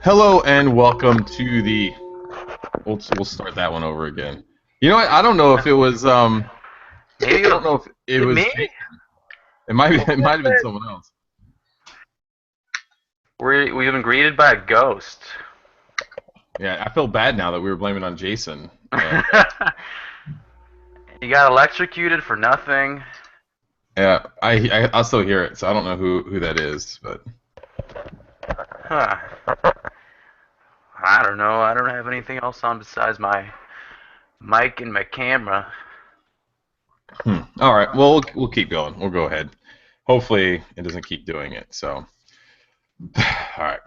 Hello and welcome to the. We'll start that one over again. You know what? I don't know if it was. I don't know if it was. Me? It might have been someone else. We've been greeted by a ghost. Yeah, I feel bad now that we were blaming on Jason. You got electrocuted for nothing. Yeah, I still hear it, so I don't know who that is, but. Huh. I don't know. I don't have anything else on besides my mic and my camera. All right. Well, we'll keep going. We'll go ahead. Hopefully, it doesn't keep doing it. So, all right.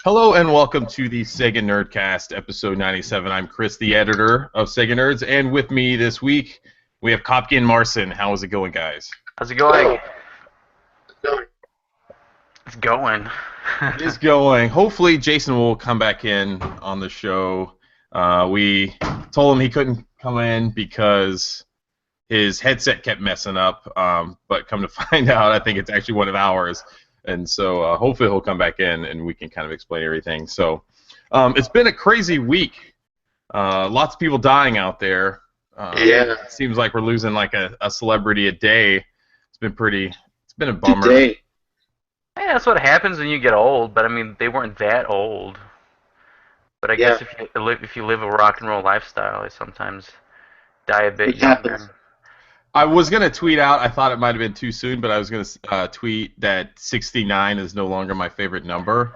Hello and welcome to the SEGA Nerdcast, episode 97. I'm Chris, the editor of SEGA Nerds, and with me this week we have Kopke and Marcin. How is it going, guys? How's it going? It's going. It is going. Hopefully, Jason will come back in on the show. We told him he couldn't come in because his headset kept messing up, but come to find out, I think it's actually one of ours. And so hopefully he'll come back in and we can kind of explain everything. So it's been a crazy week. Lots of people dying out there. Yeah. It seems like we're losing like a celebrity a day. It's been a bummer. Today. Yeah, that's what happens when you get old. But I mean, they weren't that old. But I guess if you live a rock and roll lifestyle, I sometimes die a bit It younger. happens. I was going to tweet out, I thought it might have been too soon, but I was going to tweet that 69 is no longer my favorite number.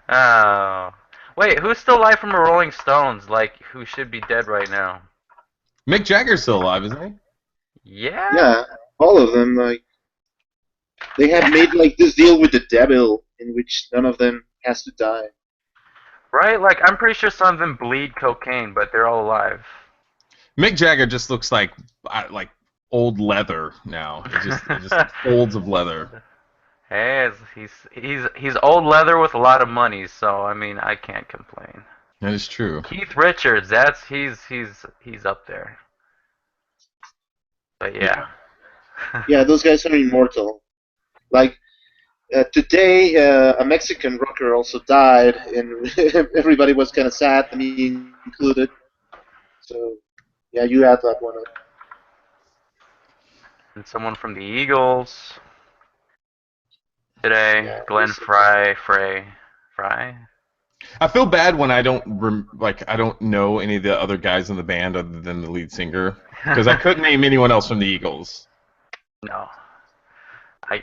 Oh. Wait, who's still alive from the Rolling Stones, like, who should be dead right now? Mick Jagger's still alive, isn't he? Yeah? Yeah, all of them. Like, they had made like this deal with the devil in which none of them has to die. Right? Like, I'm pretty sure some of them bleed cocaine, but they're all alive. Mick Jagger just looks like old leather now. It just folds of leather. Hey, he's old leather with a lot of money, so I mean I can't complain. That is true. Keith Richards, he's up there. But yeah. Yeah, those guys are immortal. Like, today, a Mexican rocker also died, and everybody was kind of sad, me included. So, yeah, you add that one up. And someone from the Eagles today, Yeah, Glenn Fry. I feel bad when I don't know any of the other guys in the band other than the lead singer because I couldn't name anyone else from the Eagles. No.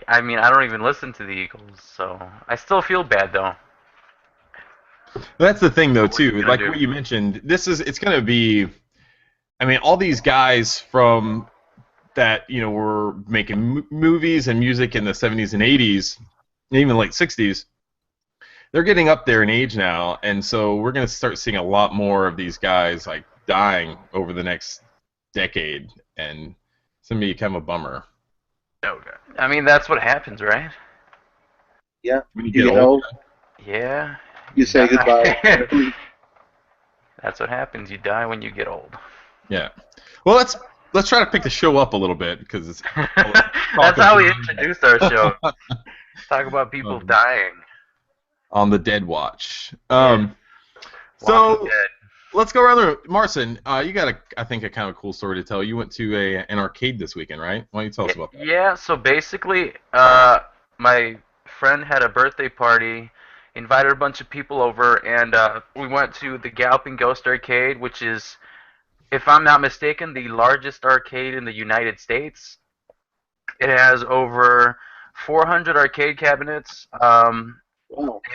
I mean I don't even listen to the Eagles, so I still feel bad though. That's the thing though too. gonna Like do? what you mentioned, it's going to be. I mean, all these guys from that were making movies and music in the 70s and 80s, and even late 60s. They're getting up there in age now, and so we're going to start seeing a lot more of these guys like dying over the next decade, and it's going to be kind of a bummer. Okay. I mean that's what happens, right? Yeah, When you you get get old. old, Yeah. you say die. goodbye. That's what happens. You die when you get old. Yeah. Well, let's try to pick the show up a little bit because it's. That's how we introduced our show. Talk about people dying. On the Dead Watch. Walking So Dead. let's go around there. Marcin, you got I think a kind of cool story to tell. You went to an arcade this weekend, right? Why don't you tell us about that? Yeah, so basically, my friend had a birthday party, invited a bunch of people over, and we went to the Galloping Ghost Arcade, which is, if I'm not mistaken, the largest arcade in the United States. It has over 400 arcade cabinets, Wow.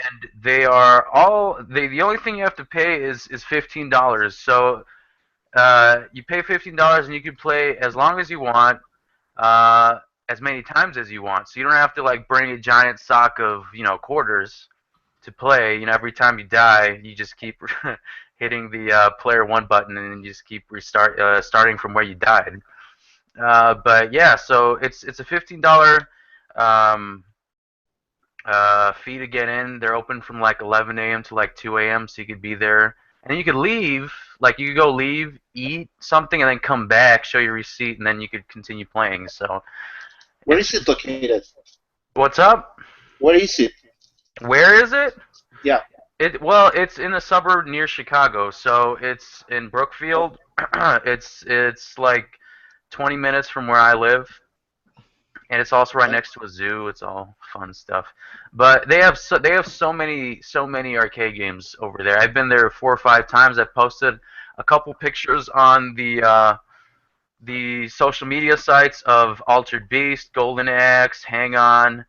and they are all, the only thing you have to pay is $15. So you pay $15 and you can play as long as you want, as many times as you want. So you don't have to like bring a giant sock of quarters to play. Every time you die, you just keep hitting the player 1 button and then you just keep starting from where you died. But yeah, so it's a $15 fee to get in. They're open from like 11 a.m. to like 2 a.m. so you could be there. And then you could leave, like you could go leave, eat something, and then come back, show your receipt, and then you could continue playing. So Where is it located? What's up? Where is it? Where is it? Yeah. It's in a suburb near Chicago, so it's in Brookfield. It's like 20 minutes from where I live, and it's also right next to a zoo. It's all fun stuff. But they have so many arcade games over there. I've been there 4 or 5 times. I've posted a couple pictures on the social media sites of Altered Beast, Golden Axe, Hang On,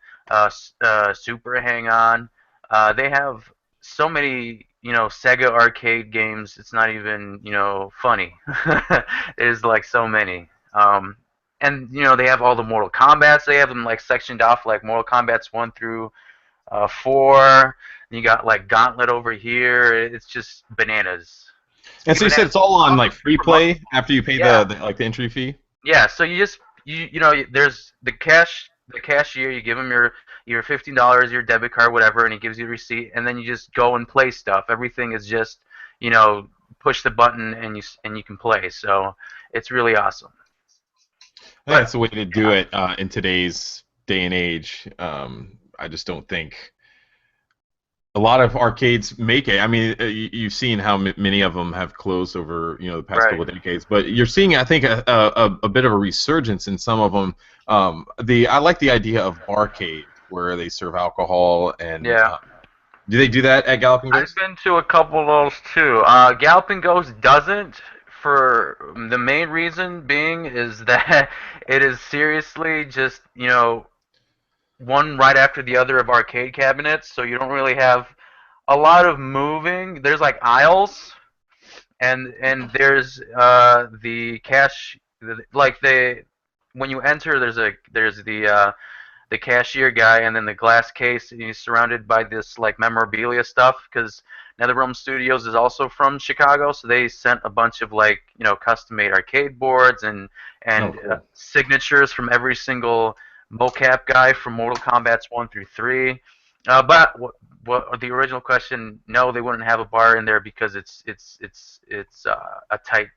Super Hang On. They have so many, Sega arcade games. It's not even, funny. There's like so many. And they have all the Mortal Kombats. They have them like sectioned off, like Mortal Kombat's 1 through 4. And you got like Gauntlet over here. It's just bananas. And so you said it's all on like free play after you pay Yeah. the entry fee. Yeah, so there's the cashier. You give him your $15, your debit card, whatever, and he gives you the receipt, and then you just go and play stuff. Everything is just push the button and you can play. So it's really awesome. I think that's the way to do it in today's day and age. I just don't think a lot of arcades make it. I mean, you've seen how many of them have closed over the past couple of decades, but you're seeing, I think, a bit of a resurgence in some of them. I like the idea of barcade, where they serve alcohol and. Yeah. Do they do that at Galloping Ghost? I've been to a couple of those too. Galloping Ghost doesn't, for the main reason being is that it is seriously just one right after the other of arcade cabinets, so you don't really have a lot of moving. There's like aisles, and there's the cash, like when you enter, there's the cashier guy, and then the glass case, and he's surrounded by this like memorabilia stuff, because NetherRealm Studios is also from Chicago, so they sent a bunch of like custom-made arcade boards and cool. signatures from every single mocap guy from Mortal Kombat's 1 through 3. But what the original question? No, they wouldn't have a bar in there because it's a tight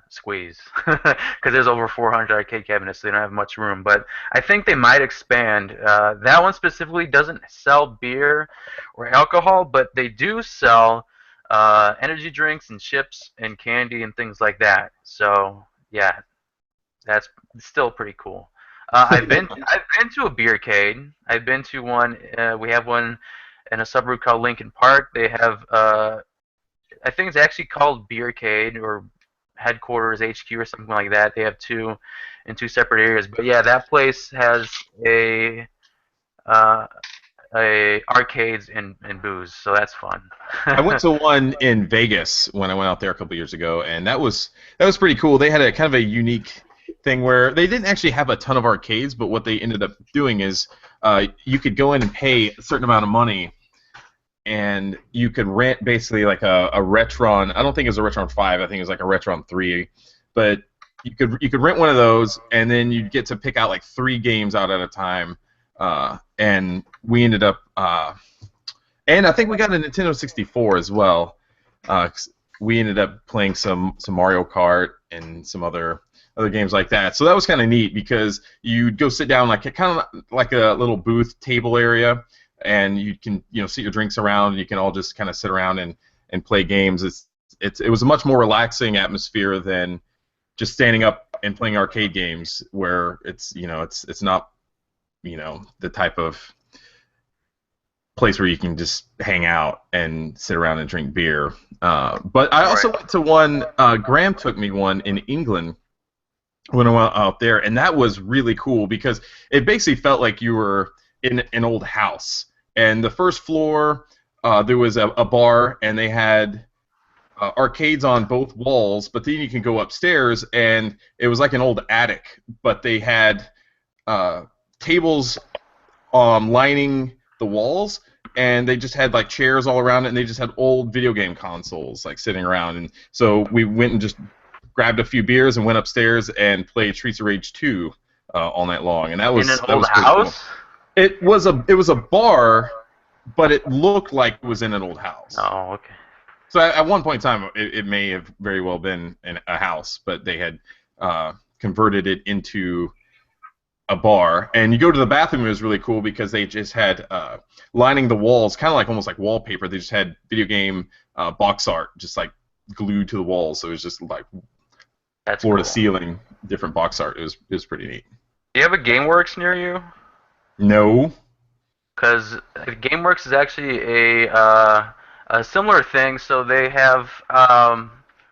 squeeze because there's over 400 arcade cabinets, so they don't have much room. But I think they might expand. That one specifically doesn't sell beer or alcohol, but they do sell energy drinks and chips and candy and things like that. So yeah, that's still pretty cool. I've been to a beercade. I've been to one. We have one in a suburb called Lincoln Park. They have I think it's actually called Beercade or Headquarters HQ or something like that. They have two in two separate areas. But yeah, that place has a arcades and booze, so that's fun. I went to one in Vegas when I went out there a couple years ago, and that was pretty cool. They had a kind of a unique thing where they didn't actually have a ton of arcades, but what they ended up doing is you could go in and pay a certain amount of money, and you could rent basically like a Retron. I don't think it was a Retron 5. I think it was like a Retron 3, but you could rent one of those, and then you'd get to pick out like 3 games out at a time. And we ended up, and I think we got a Nintendo 64 as well. We ended up playing some Mario Kart and some other games like that. So that was kind of neat because you'd go sit down like kind of like a little booth table area, and you can sit your drinks around, and you can all just kind of sit around and play games. It was a much more relaxing atmosphere than just standing up and playing arcade games where it's not the type of place where you can just hang out and sit around and drink beer. But I also went to one. Graham took me one in England when I went out there, and that was really cool because it basically felt like you were in an old house. And the first floor, there was a bar, and they had arcades on both walls. But then you can go upstairs, and it was like an old attic, but they had tables lining the walls, and they just had like chairs all around it, and they just had old video game consoles like sitting around. And so we went and just grabbed a few beers and went upstairs and played Streets of Rage 2 all night long, and that was in an old house. Cool. It was a bar, but it looked like it was in an old house. Oh, okay. So at one point in time, it may have very well been a house, but they had converted it into a bar, and you go to the bathroom. It was really cool because they just had lining the walls, kind of like almost like wallpaper. They just had video game box art just like glued to the walls. So it was just like That's floor cool. to ceiling, different box art. It was pretty neat. Do you have a GameWorks near you? No. Because GameWorks is actually a similar thing. So they have,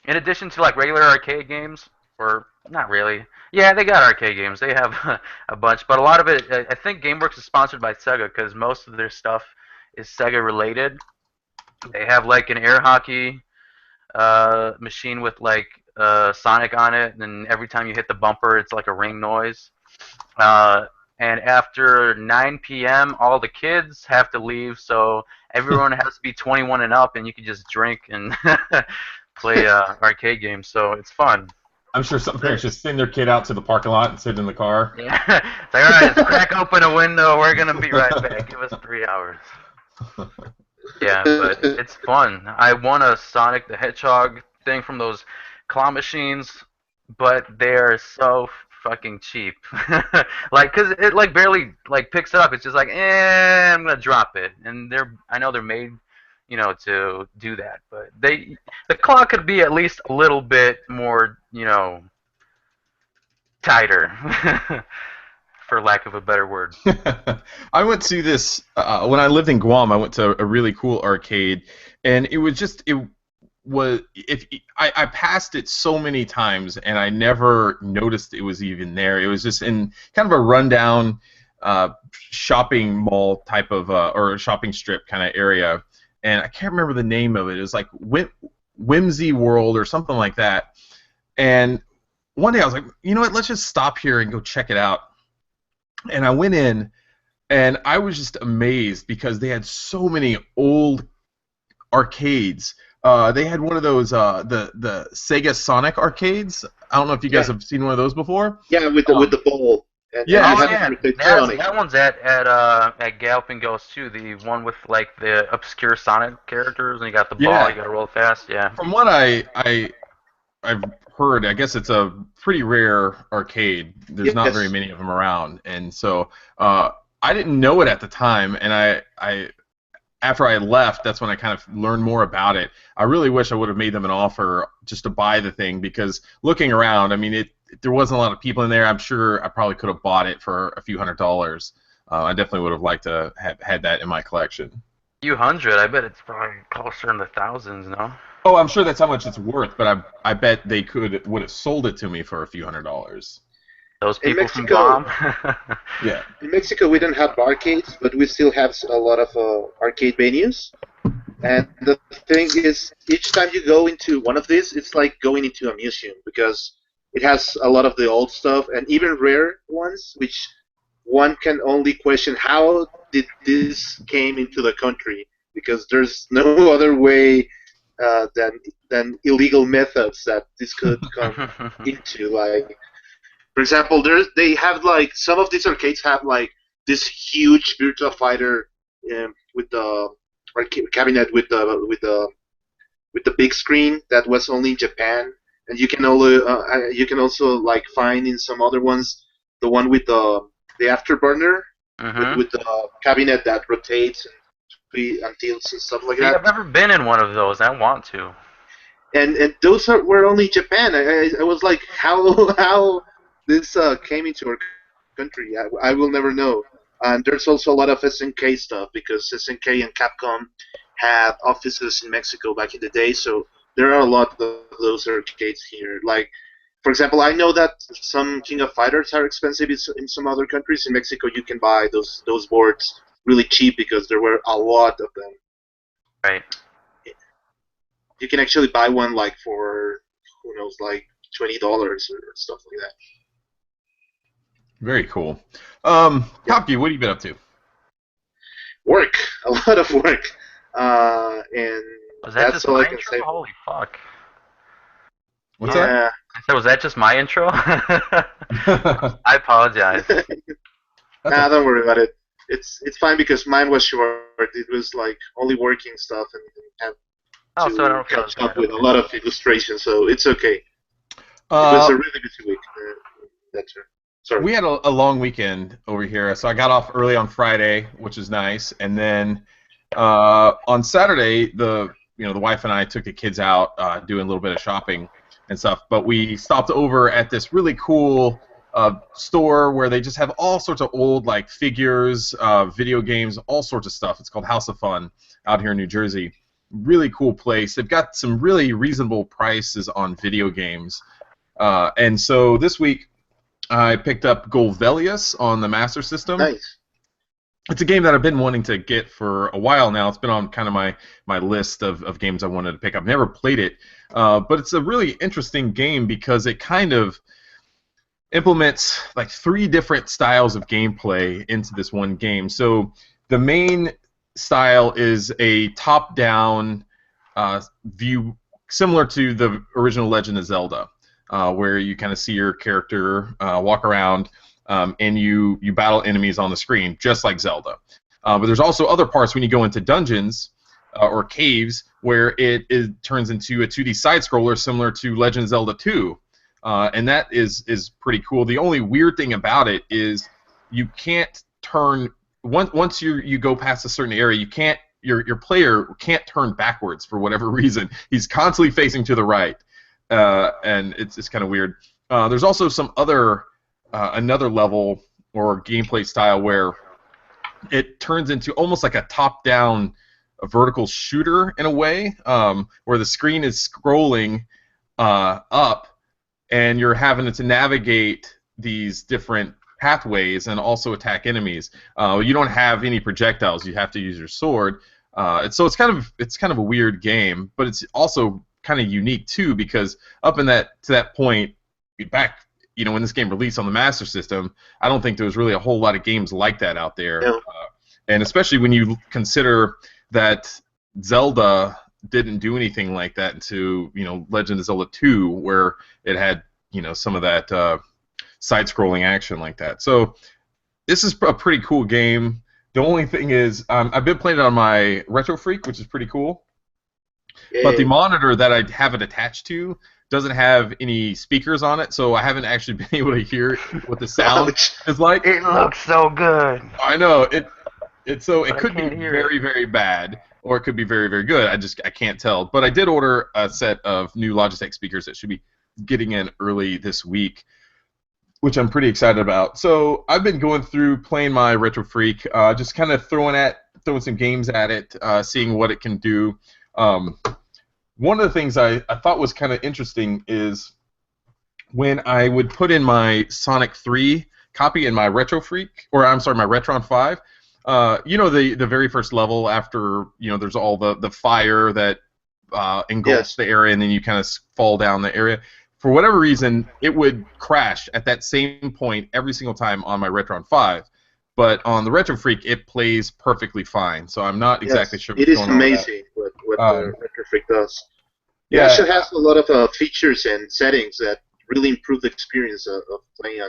in addition to like regular arcade games, or not really. Yeah, they got arcade games. They have a bunch, but a lot of it, I think GameWorks is sponsored by SEGA because most of their stuff is SEGA related. They have like an air hockey machine with like Sonic on it, and every time you hit the bumper, it's like a ring noise. Uh, and after 9 p.m., all the kids have to leave, so everyone has to be 21 and up, and you can just drink and play arcade games. So it's fun. I'm sure some parents just send their kid out to the parking lot and sit in the car. Yeah, it's like, all right, let's crack open a window. We're gonna be right back. Give us 3 hours. Yeah, but it's fun. I won a Sonic the Hedgehog thing from those claw machines, but they're so fucking cheap. Like, cause it like barely like picks it up. It's just like, I'm gonna drop it. And I know they're made, to do that. But the claw could be at least a little bit more, tighter, for lack of a better word. I went to this when I lived in Guam. I went to a really cool arcade, and it was just I passed it so many times, and I never noticed it was even there. It was just in kind of a rundown shopping mall type of or shopping strip kind of area, and I can't remember the name of it. It was like Whimsy World or something like that. And one day I was like, you know what? Let's just stop here and go check it out. And I went in, and I was just amazed because they had so many old arcades. They had one of those the SEGA Sonic arcades. I don't know if you guys have seen one of those before. Yeah, with the ball. And Yeah. Oh yeah, that one's at Galloping Ghost too. The one with like the obscure Sonic characters, and you got the ball. Yeah. You got to roll fast. Yeah. From what I've heard, I guess it's a pretty rare arcade. There's not very many of them around, and so I didn't know it at the time. And I after I left, that's when I kind of learned more about it. I really wish I would have made them an offer just to buy the thing, because looking around, I mean, there wasn't a lot of people in there. I'm sure I probably could have bought it for a few $100s. I definitely would have liked to have had that in my collection. Few hundred, I bet it's probably closer in the thousands, no? Oh, I'm sure that's how much it's worth, but I bet they would have sold it to me for a few $100s. Those people from Guam. Yeah. In Mexico, we don't have arcades, but we still have a lot of arcade venues. And the thing is, each time you go into one of these, it's like going into a museum, because it has a lot of the old stuff, and even rare ones, which one can only question, how did this came into the country? Because there's no other way than illegal methods that this could come into. Like, for example, they have like some of these arcades have like this huge Virtua Fighter with the arcade cabinet with the big screen that was only in Japan, and you can also like find in some other ones the one with the afterburner with the cabinet that rotates and tilts and stuff like that. I've never been in one of those. I want to. And those were only in Japan. I was like, how this came into our country, I will never know. And there's also a lot of SNK stuff, because SNK and Capcom had offices in Mexico back in the day, so there are a lot of those arcades here. Like, for example, I know that some King of Fighters are expensive in some other countries. In Mexico, you can buy those boards really cheap because there were a lot of them. Right. You can actually buy one like for, who knows, like $20 or stuff like that. Very cool. Kopke, what have you been up to? Work. A lot of work. And Was that that's just all my I can intro? say. Holy fuck. What's that? I said, was that just my intro? I apologize. Nah, don't worry about it. It's fine, because mine was short. It was like only working stuff, and had So I don't feel catch up with a lot of illustrations, so it's okay. It was a really busy week. That's right. Sorry. We had a long weekend over here, so I got off early on Friday, which is nice, and then on Saturday, the wife and I took the kids out doing a little bit of shopping and stuff. But we stopped over at this really cool store where they just have all sorts of old figures, video games, all sorts of stuff. It's called House of Fun out here in New Jersey. Really cool place. They've got some really reasonable prices on video games, and so this week I picked up Golvelius on the Master System. Nice. It's a game that I've been wanting to get for a while now. It's been on kind of my list of games I wanted to pick up. Never played it, but it's a really interesting game because it kind of implements 3 different styles of gameplay into this one game. So the main style is a top-down view, similar to the original Legend of Zelda, where you kind of see your character walk around. And you battle enemies on the screen, just like Zelda. But there's also other parts when you go into dungeons or caves where it turns into a 2D side-scroller similar to Legend of Zelda 2. And that is pretty cool. The only weird thing about it is you can't turn... Once you go past a certain area, you can't... Your player can't turn backwards for whatever reason. He's constantly facing to the right. And it's kind of weird. There's also some other... another level or gameplay style where it turns into almost like a top-down vertical shooter in a way, where the screen is scrolling up and you're having to navigate these different pathways and also attack enemies. You don't have any projectiles; you have to use your sword. So it's kind of a weird game, but it's also kind of unique too because up to that point back. When this game released on the Master System, I don't think there was really a whole lot of games like that out there. No. And especially when you consider that Zelda didn't do anything like that until, Legend of Zelda 2, where it had, some of that side-scrolling action like that. So this is a pretty cool game. The only thing is, I've been playing it on my Retro Freak, which is pretty cool. Yeah. But the monitor that I have it attached to doesn't have any speakers on it, so I haven't actually been able to hear what the sound is like. It looks so good. I know it could be hear very, very bad, or it could be very, very good. I can't tell. But I did order a set of new Logitech speakers that should be getting in early this week, which I'm pretty excited about. So I've been going through playing my Retro Freak, just kind of throwing some games at it, seeing what it can do. One of the things I thought was kind of interesting is when I would put in my Sonic 3 copy in my Retro Freak, or I'm sorry, my Retron 5, the very first level after, there's all the fire that engulfs the area and then you kind of fall down the area. For whatever reason, it would crash at that same point every single time on my Retron 5. But on the Retro Freak, it plays perfectly fine. So I'm not exactly sure what's going on. It is amazing what the Retro Freak does. Yeah, it has a lot of features and settings that really improve the experience of playing on,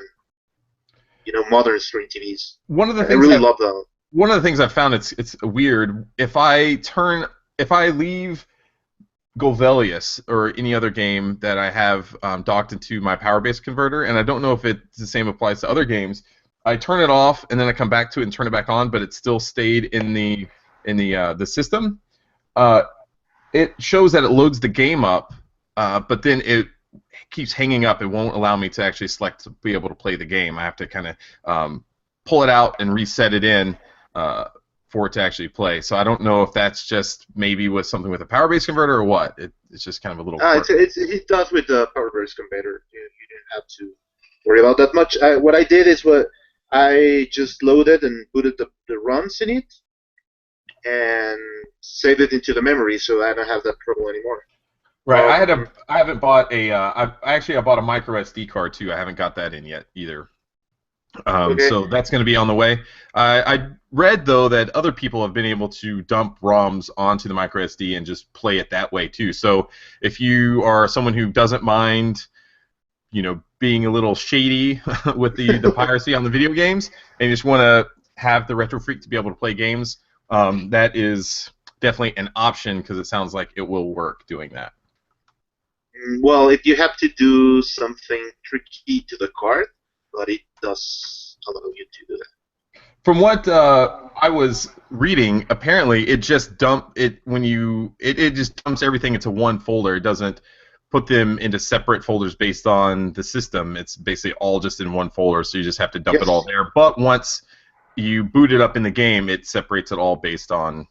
modern screen TVs. One of the I things really love that. One of the things I've found it's weird if I leave Golvelius or any other game that I have docked into my power base converter, and I don't know if the same applies to other games. I turn it off and then I come back to it and turn it back on, but it still stayed in the system. It shows that it loads the game up, but then it keeps hanging up. It won't allow me to actually select to be able to play the game. I have to kind of pull it out and reset it in for it to actually play. So I don't know if that's just maybe with something with a power base converter or what. It's just kind of a little. It does with the power base converter. You didn't have to worry about that much. What I did is I just loaded and booted the runs in it and saved it into the memory, so I don't have that trouble anymore. Right. I haven't bought I bought a micro SD card too. I haven't got that in yet either. Okay. So that's going to be on the way. I read though that other people have been able to dump ROMs onto the micro SD and just play it that way too. So if you are someone who doesn't mind, being a little shady with the piracy on the video games, and you just want to have the Retro Freak to be able to play games, that is definitely an option because it sounds like it will work doing that. Well, if you have to do something tricky to the card, but it does allow you to do that. From what I was reading, apparently it just just dumps everything into one folder. It doesn't put them into separate folders based on the system. It's basically all just in one folder, so you just have to dump it all there. But once you boot it up in the game, it separates it all based on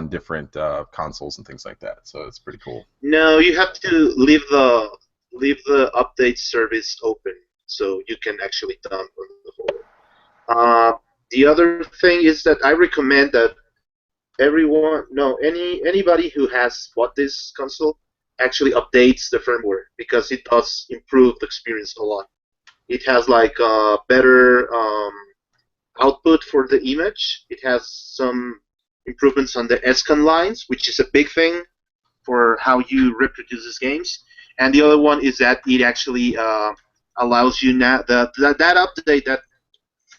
different consoles and things like that. So it's pretty cool. No, you have to leave the update service open so you can actually dump on the folder. The other thing is that I recommend that anybody who has bought this console actually updates the firmware, because it does improve the experience a lot. It has like better output for the image. It has some improvements on the SCAN lines, which is a big thing for how you reproduce these games. And the other one is that it actually allows you now that update, that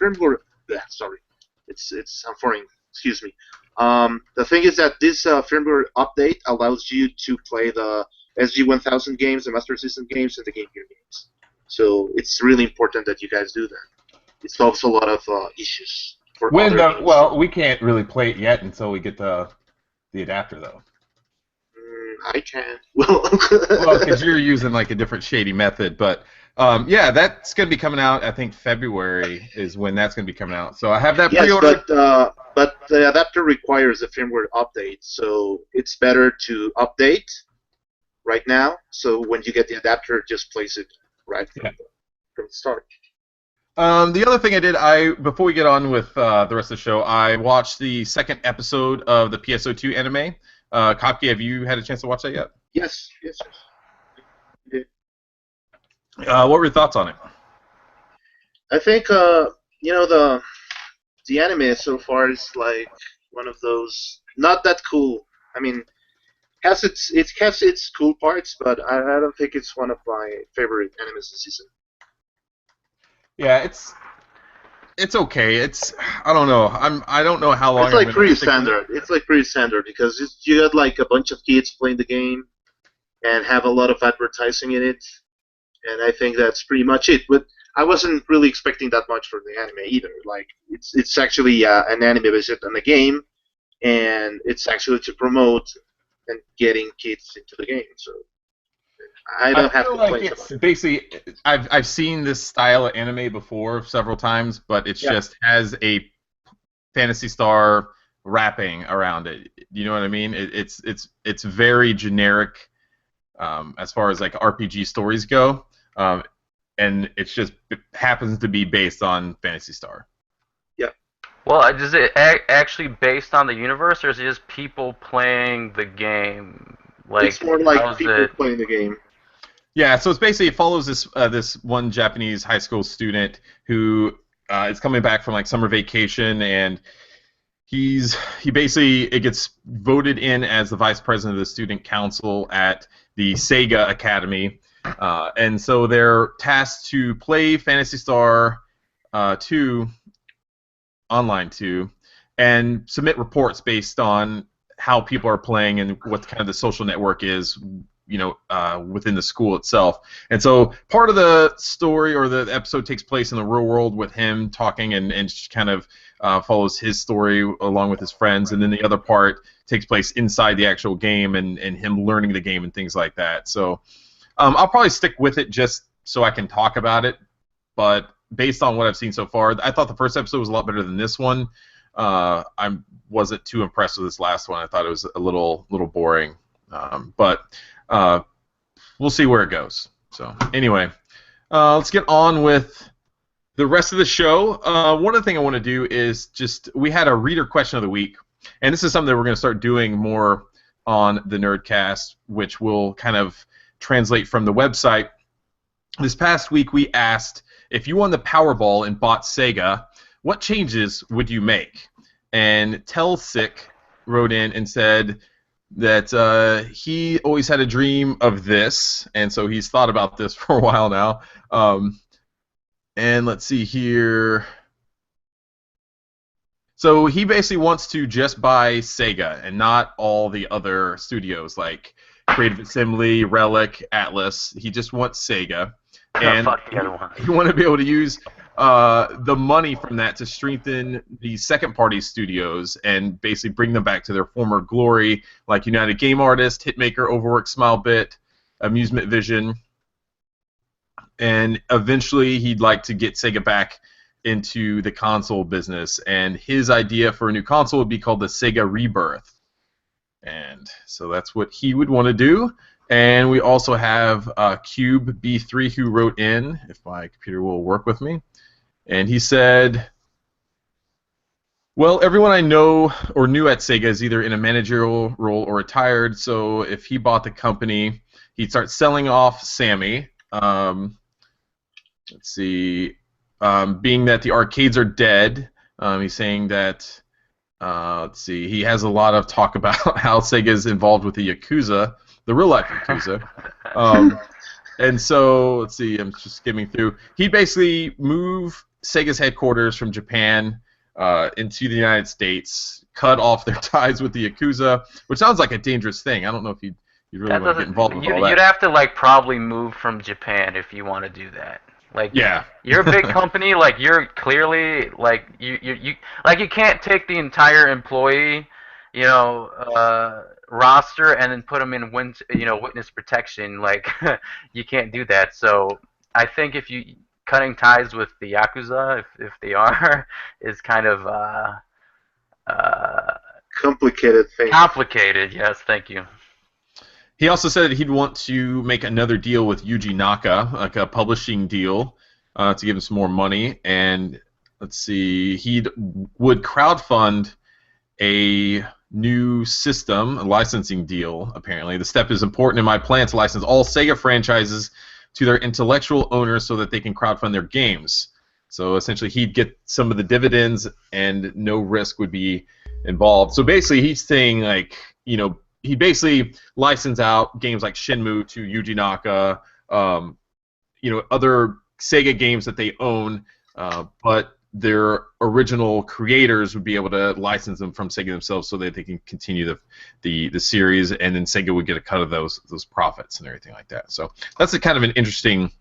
firmware. Sorry, I'm foreign. Excuse me. The thing is that this firmware update allows you to play the SG-1000 games, the Master System games, and the Game Gear games. So it's really important that you guys do that. It solves a lot of issues for other games. Well, we can't really play it yet until we get the adapter, though. I can. Well, because you're using like a different shady method, but yeah, that's going to be coming out. I think February is when that's going to be coming out. So I have that pre-ordered. But the adapter requires a firmware update, so it's better to update right now. So when you get the adapter, just place it right from the start. The other thing I did, before we get on with the rest of the show, I watched the second episode of the PSO2 anime. Kopke, have you had a chance to watch that yet? Yes. Yeah. What were your thoughts on it? I think the anime so far is like one of those not that cool. I mean, it has its cool parts, but I don't think it's one of my favorite animes this season. Yeah, it's okay. I don't know. I don't know how long. It's like pretty standard. It's like pretty standard because you got like a bunch of kids playing the game and have a lot of advertising in it, and I think that's pretty much it. But I wasn't really expecting that much for the anime either. Like it's actually an anime based on the game, and it's actually to promote and getting kids into the game. So I don't have complaints about it. Basically, I've seen this style of anime before several times, but it just has a Phantasy Star wrapping around it. You know what I mean? It's very generic as far as like RPG stories go, and it happens to be based on Phantasy Star. Yeah. Well, is it actually based on the universe, or is it just people playing the game? Like, it's more like people playing the game. Yeah, so it follows this one Japanese high school student who is coming back from like summer vacation, and he gets voted in as the vice president of the student council at the SEGA Academy, and so they're tasked to play Phantasy Star 2 online 2 and submit reports based on how people are playing and what kind of the social network is, within the school itself. And so part of the story or the episode takes place in the real world with him talking and kind of follows his story along with his friends, and then the other part takes place inside the actual game and him learning the game and things like that. So I'll probably stick with it just so I can talk about it, but based on what I've seen so far, I thought the first episode was a lot better than this one. I wasn't too impressed with this last one. I thought it was a little boring, but we'll see where it goes. So anyway, let's get on with the rest of the show. One other thing I want to do is we had a reader question of the week, and this is something that we're going to start doing more on the Nerdcast, which will kind of translate from the website. This past week we asked, if you won the Powerball and bought SEGA, what changes would you make? And Telsic wrote in and said that he always had a dream of this, and so he's thought about this for a while now. And let's see here. So he basically wants to just buy SEGA and not all the other studios like Creative Assembly, Relic, Atlas. He just wants SEGA. And Fuck the other one. you want to be able to use the money from that to strengthen the second-party studios and basically bring them back to their former glory, like United Game Artists, Hitmaker, Overworks, Smilebit, Amusement Vision. And eventually he'd like to get Sega back into the console business, and his idea for a new console would be called the Sega Rebirth. And so that's what he would want to do. And we also have Cube B3 who wrote in, if my computer will work with me, and he said, well, everyone I know or knew at Sega is either in a managerial role or retired, so if he bought the company, he'd start selling off Sammy. Let's see. Being that the arcades are dead, he's saying that, let's see, he has a lot of talk about how Sega is involved with the Yakuza, the real-life Yakuza. And so, let's see, I'm just skimming through. He'd basically move Sega's headquarters from Japan into the United States, cut off their ties with the Yakuza, which sounds like a dangerous thing. I don't know if you really want to get involved with all that. You'd have to, like, probably move from Japan if you want to do that. Like, yeah, you're a big company. Like, you're clearly like you can't take the entire employee, roster and then put them in witness protection. Like, you can't do that. So I think if you cutting ties with the Yakuza, if they are, is kind of complicated thing. Complicated, yes. Thank you. He also said that he'd want to make another deal with Yuji Naka, like a publishing deal, to give him some more money. And let's see, he would crowdfund a new system, a licensing deal, apparently. The step is important in my plan to license all Sega franchises to their intellectual owners so that they can crowdfund their games. So essentially he'd get some of the dividends and no risk would be involved. So basically he's saying, like, he basically licensed out games like Shenmue to Yuji Naka, other Sega games that they own, but their original creators would be able to license them from Sega themselves so that they can continue the series, and then Sega would get a cut of those profits and everything like that. So that's a kind of an interesting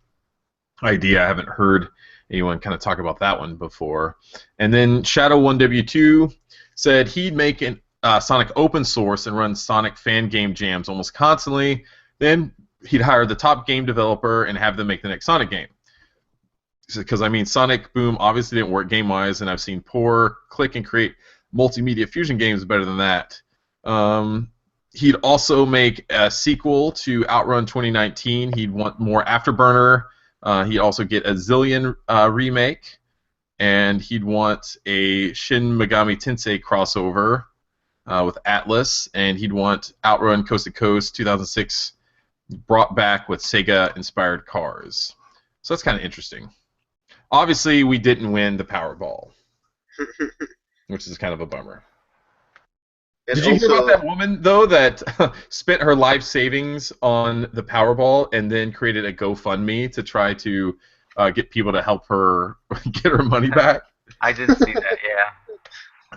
idea. I haven't heard anyone kind of talk about that one before. And then Shadow1W2 said he'd make an Sonic open source and run Sonic fan game jams almost constantly. Then he'd hire the top game developer and have them make the next Sonic game. Because, Sonic Boom obviously didn't work game-wise, and I've seen poor click and create multimedia fusion games better than that. He'd also make a sequel to Outrun 2019. He'd want more Afterburner. He'd also get a Zillion remake. And he'd want a Shin Megami Tensei crossover with Atlas, and he'd want Outrun Coast to Coast 2006 brought back with Sega-inspired cars. So that's kind of interesting. Obviously, we didn't win the Powerball, which is kind of a bummer. Did you hear about that woman, though, that spent her life savings on the Powerball and then created a GoFundMe to try to get people to help her get her money back? I did see that, yeah.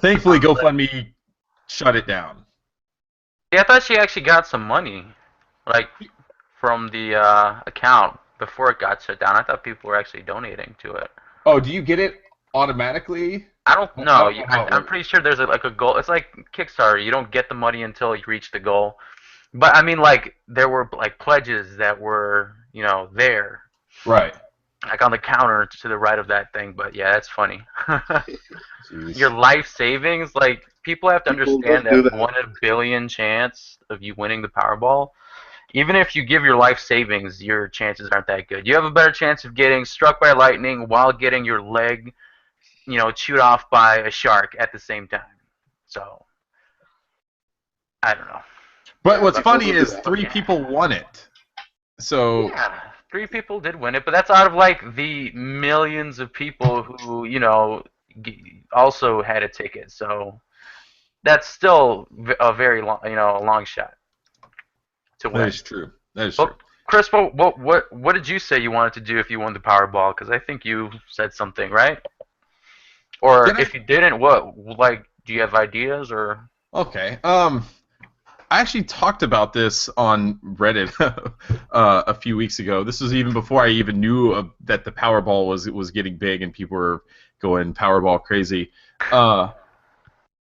Thankfully, GoFundMe shut it down. Yeah, I thought she actually got some money, like, from the account before it got shut down. I thought people were actually donating to it. Oh, do you get it automatically? I don't know. I'm pretty sure there's a goal. It's like Kickstarter. You don't get the money until you reach the goal. But there were like pledges that were there. Right. Like on the counter to the right of that thing. But yeah, that's funny. Your life savings, like people have to understand that 1 in a billion chance of you winning the Powerball. Even if you give your life savings, your chances aren't that good. You have a better chance of getting struck by lightning while getting your leg, chewed off by a shark at the same time. So, I don't know. But what's funny is 3 people won it. So yeah, 3 people did win it, but that's out of like the millions of people who, also had a ticket. So that's still a very long, a long shot. That is true. That is true. Chris, what did you say you wanted to do if you won the Powerball? Because I think you said something, right? Or if you didn't, what? Like, do you have ideas or? Okay. I actually talked about this on Reddit a few weeks ago. This was even before I even knew that the Powerball was getting big and people were going Powerball crazy.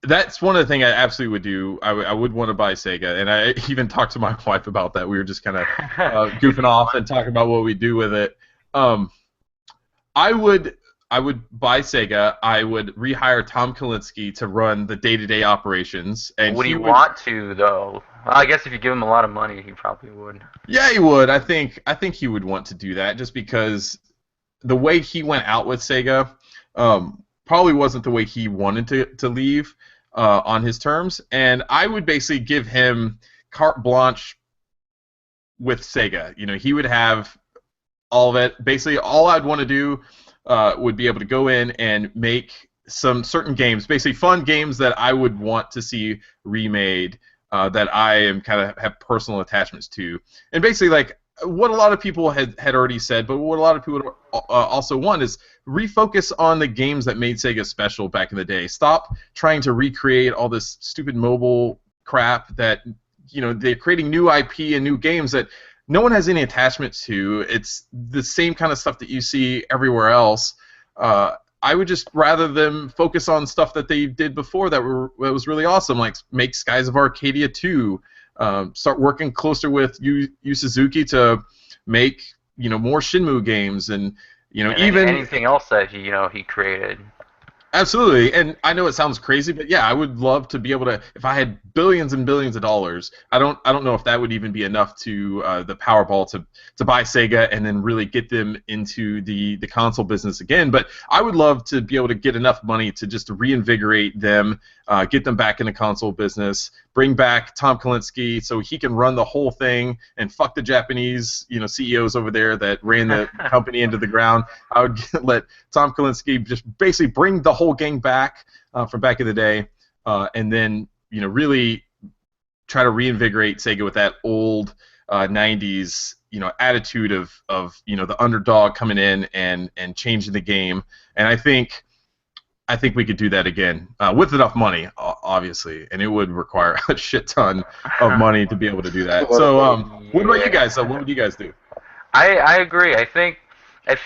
That's one of the things I absolutely would do. I would want to buy Sega, and I even talked to my wife about that. We were just kind of goofing off and talking about what we do with it. I would buy Sega. I would rehire Tom Kalinske to run the day-to-day operations. And would he want to, though? I guess if you give him a lot of money, he probably would. Yeah, he would. I think he would want to do that just because the way he went out with Sega probably wasn't the way he wanted to leave on his terms. And I would basically give him carte blanche with Sega. You know, he would have all of it. Basically, all I'd want to do would be able to go in and make some certain games, basically fun games that I would want to see remade, that I am kind of have personal attachments to. And basically, like, what a lot of people had already said, but what a lot of people also want is refocus on the games that made Sega special back in the day. Stop trying to recreate all this stupid mobile crap that, you know, they're creating new IP and new games that no one has any attachments to. It's the same kind of stuff that you see everywhere else. I would just rather them focus on stuff that they did before that was really awesome, like make Skies of Arcadia 2. Start working closer with Yu Suzuki to make, you know, more Shenmue games, and, you know, and even anything else that he created. Absolutely, and I know it sounds crazy, but yeah, I would love to be able to. If I had billions and billions of dollars, I don't know if that would even be enough to the Powerball to buy Sega and then really get them into the console business again. But I would love to be able to get enough money to just reinvigorate them, get them back in the console business, bring back Tom Kalinske so he can run the whole thing and fuck the Japanese, you know, CEOs over there that ran the company into the ground. I would let Tom Kalinske just basically bring the whole gang back from back in the day, and then, you know, really try to reinvigorate Sega with that old 90s, you know, attitude of you know, the underdog coming in and changing the game. And I think we could do that again with enough money, obviously, and it would require a shit ton of money to be able to do that. So, what about you guys? What would you guys do? I agree. I think if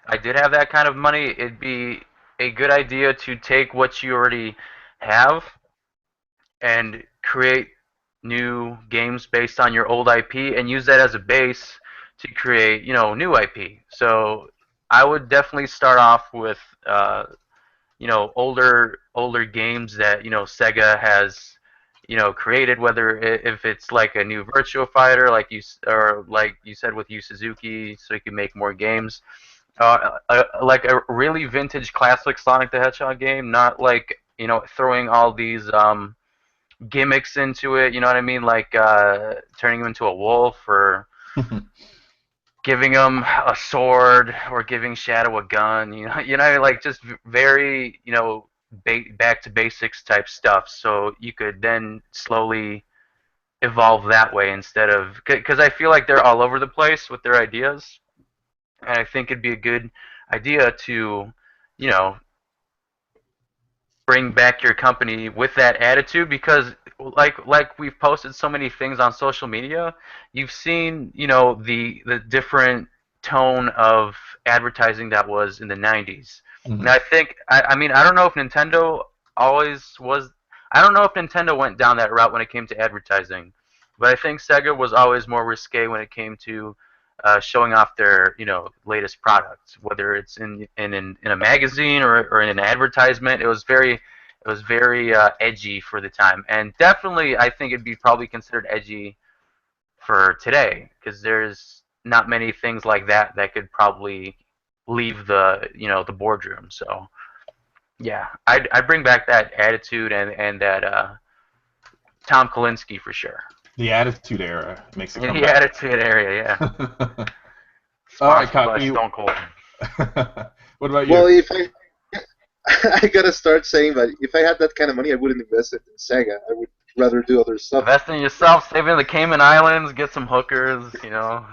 I did have that kind of money, it'd be a good idea to take what you already have and create new games based on your old IP and use that as a base to create, you know, new IP. So I would definitely start off with you know, older games that, you know, Sega has, you know, created, whether if it's like a new Virtua Fighter, like you said with Yu Suzuki, so you can make more games. Like a really vintage classic Sonic the Hedgehog game, not like, you know, throwing all these gimmicks into it, you know what I mean, like turning him into a wolf or giving him a sword or giving Shadow a gun, you know, like just very, you know, back to basics type stuff, so you could then slowly evolve that way instead of, because I feel like they're all over the place with their ideas. And I think it'd be a good idea to, you know, bring back your company with that attitude, because like we've posted so many things on social media, you've seen, you know, the different tone of advertising that was in the 90s. Mm-hmm. And I think, I mean, I don't know if Nintendo went down that route when it came to advertising, but I think Sega was always more risque when it came to showing off their, you know, latest products, whether it's in a magazine or in an advertisement. It was very edgy for the time, and definitely I think it'd be probably considered edgy for today, because there's not many things like that could probably leave the, you know, the boardroom. So yeah, I'd bring back that attitude and that Tom Kalinske for sure. The Attitude Era makes it come the back. Attitude Era, yeah. All right, Stone Cold. What about you? Well, if I gotta start saying that if I had that kind of money, I wouldn't invest it in Sega. I would rather do other stuff. Invest in yourself, save in the Cayman Islands, get some hookers, you know.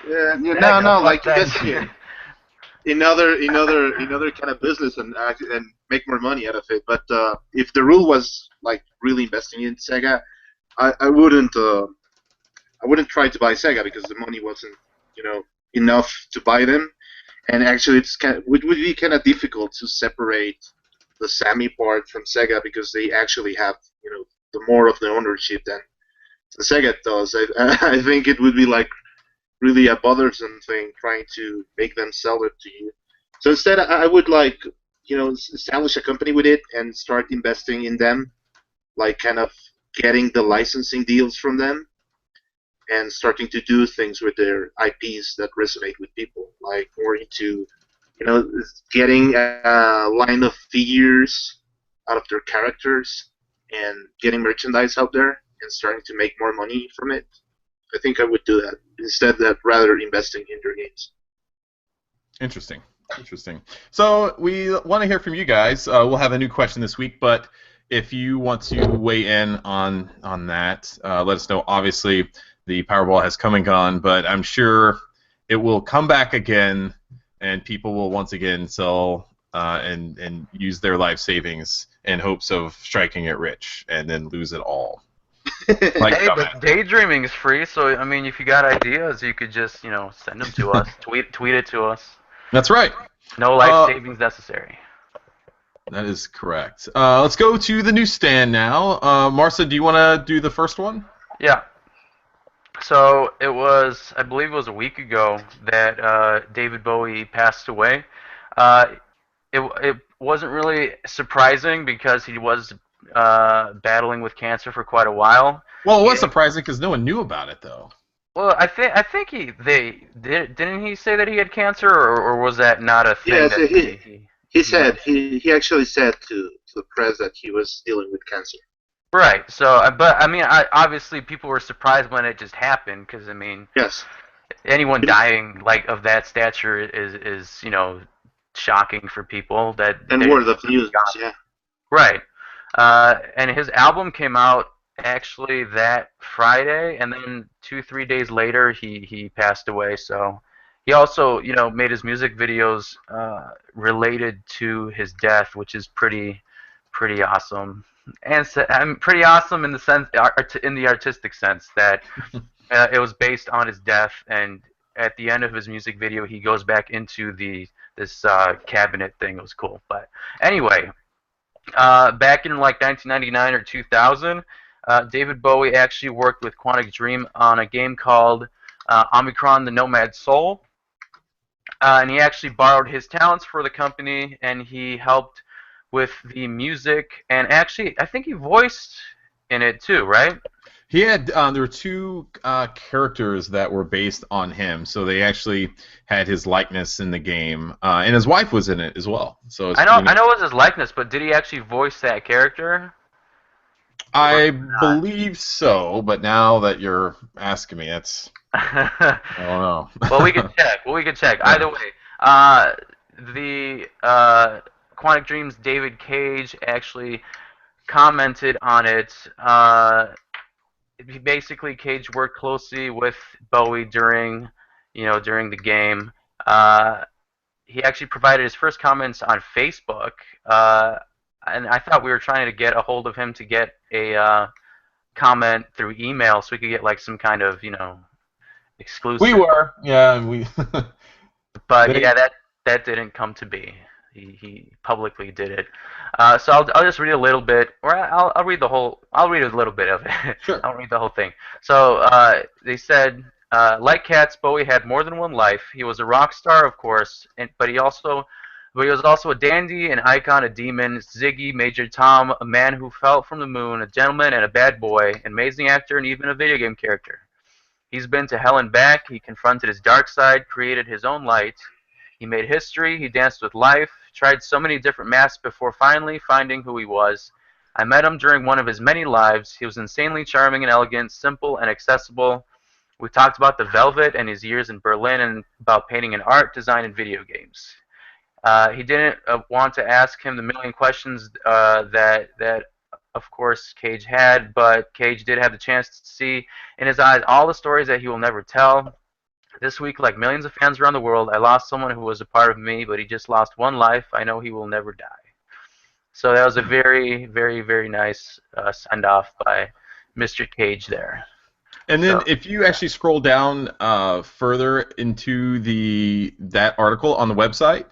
Yeah, no, like just in other kind of business and make more money out of it. But if the rule was like really investing in Sega, I wouldn't try to buy Sega because the money wasn't enough to buy them. And actually, it would be kind of difficult to separate the Sammy part from Sega because they actually have the more of the ownership than Sega does. I think it would be like really a bothersome thing trying to make them sell it to you. So instead, I would like establish a company with it and start investing in them, like kind of getting the licensing deals from them and starting to do things with their IPs that resonate with people, like more into getting a line of figures out of their characters and getting merchandise out there and starting to make more money from it. I think I would do that instead that rather investing in their games. Interesting. So we want to hear from you guys. We'll have a new question this week, but if you want to weigh in on that, let us know. Obviously, the Powerball has come and gone, but I'm sure it will come back again, and people will once again sell and use their life savings in hopes of striking it rich and then lose it all. Like hey, but daydreaming is free, so I mean, if you got ideas, you could just send them to us, tweet it to us. That's right. No life savings necessary. That is correct. Let's go to the newsstand now. Marcia, do you want to do the first one? Yeah. So it was, I believe it was a week ago that David Bowie passed away. It wasn't really surprising because he was battling with cancer for quite a while. Well, it was surprising because no one knew about it, though. Well, I think didn't he say that he had cancer, or was that not a thing? Yes, he actually said to the press that he was dealing with cancer. Right. So, but I mean, obviously people were surprised when it just happened because I mean, yes, anyone dying like of that stature is shocking for people. And word of news, yeah. Right. And his album came out actually that Friday, and then 2-3 days later he passed away. So he also made his music videos related to his death, which is pretty awesome. And I'm pretty awesome in the sense, in the artistic sense, that it was based on his death. And at the end of his music video, he goes back into this cabinet thing. It was cool. But anyway, back in like 1999 or 2000, David Bowie actually worked with Quantic Dream on a game called Omikron: The Nomad Soul. And he actually borrowed his talents for the company, and he helped with the music, and actually, I think he voiced in it too, right? He had there were two characters that were based on him, so they actually had his likeness in the game, and his wife was in it as well. So I know it was his likeness, but did he actually voice that character? I believe so, but now that you're asking me, it's I don't know. Well, we can check. Either way, the Quantic Dream's David Cage actually commented on it. Basically, Cage worked closely with Bowie during the game. He actually provided his first comments on Facebook, and I thought we were trying to get a hold of him to get a comment through email so we could get like some kind of exclusive. We were, yeah, we. But yeah, that didn't come to be. He publicly did it. So I'll just read a little bit, or I'll read the whole. I'll read a little bit of it. Sure. I'll read the whole thing. So they said, like Cats, Bowie had more than one life. He was a rock star, of course, but he was also a dandy, an icon, a demon, Ziggy, Major Tom, a man who fell from the moon, a gentleman and a bad boy, an amazing actor, and even a video game character. He's been to hell and back. He confronted his dark side, created his own light. He made history. He danced with life. Tried so many different masks before finally finding who he was. I met him during one of his many lives. He was insanely charming and elegant, simple and accessible. We talked about the Velvet and his years in Berlin and about painting and art, design, and video games. He didn't want to ask him the million questions that of course Cage had, but Cage did have the chance to see in his eyes all the stories that he will never tell. This week, like millions of fans around the world, I lost someone who was a part of me, but he just lost one life. I know he will never die. So that was a very, very, very nice send-off by Mr. Cage there. And then So, if you actually scroll down further into that article on the website,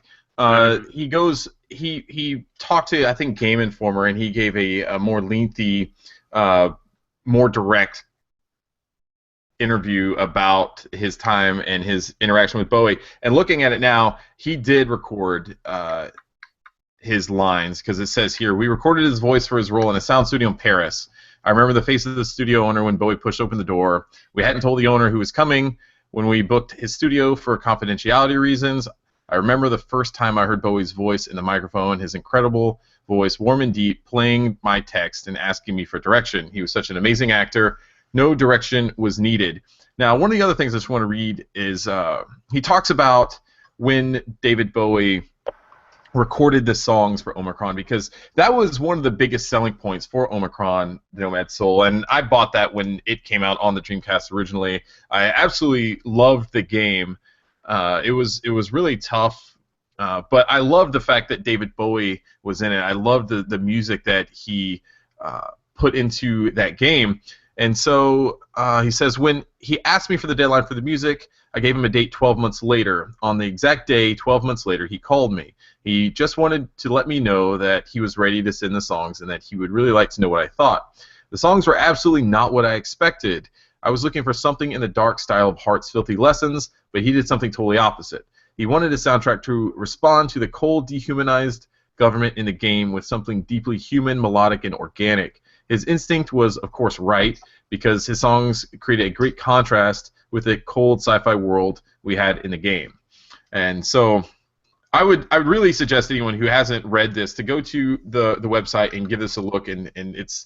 he talked to, I think, Game Informer, and he gave a more lengthy, more direct interview about his time and his interaction with Bowie. And looking at it now, he did record his lines, because it says here, we recorded his voice for his role in a sound studio in Paris. I remember the face of the studio owner when Bowie pushed open the door. We hadn't told the owner who was coming when we booked his studio for confidentiality reasons. I remember the first time I heard Bowie's voice in the microphone, his incredible voice, warm and deep, playing my text and asking me for direction. He was such an amazing actor. No direction was needed. Now, one of the other things I just want to read is he talks about when David Bowie recorded the songs for Omikron, because that was one of the biggest selling points for Omikron, Nomad Soul, and I bought that when it came out on the Dreamcast originally. I absolutely loved the game. It was really tough, but I loved the fact that David Bowie was in it. I loved the music that he put into that game. And so he says, when he asked me for the deadline for the music, I gave him a date 12 months later. On the exact day, 12 months later, he called me. He just wanted to let me know that he was ready to send the songs and that he would really like to know what I thought. The songs were absolutely not what I expected. I was looking for something in the dark style of Heart's Filthy Lessons, but he did something totally opposite. He wanted his soundtrack to respond to the cold, dehumanized government in the game with something deeply human, melodic, and organic. His instinct was, of course, right, because his songs created a great contrast with the cold sci-fi world we had in the game. And so I would really suggest anyone who hasn't read this to go to the website and give this a look, and it's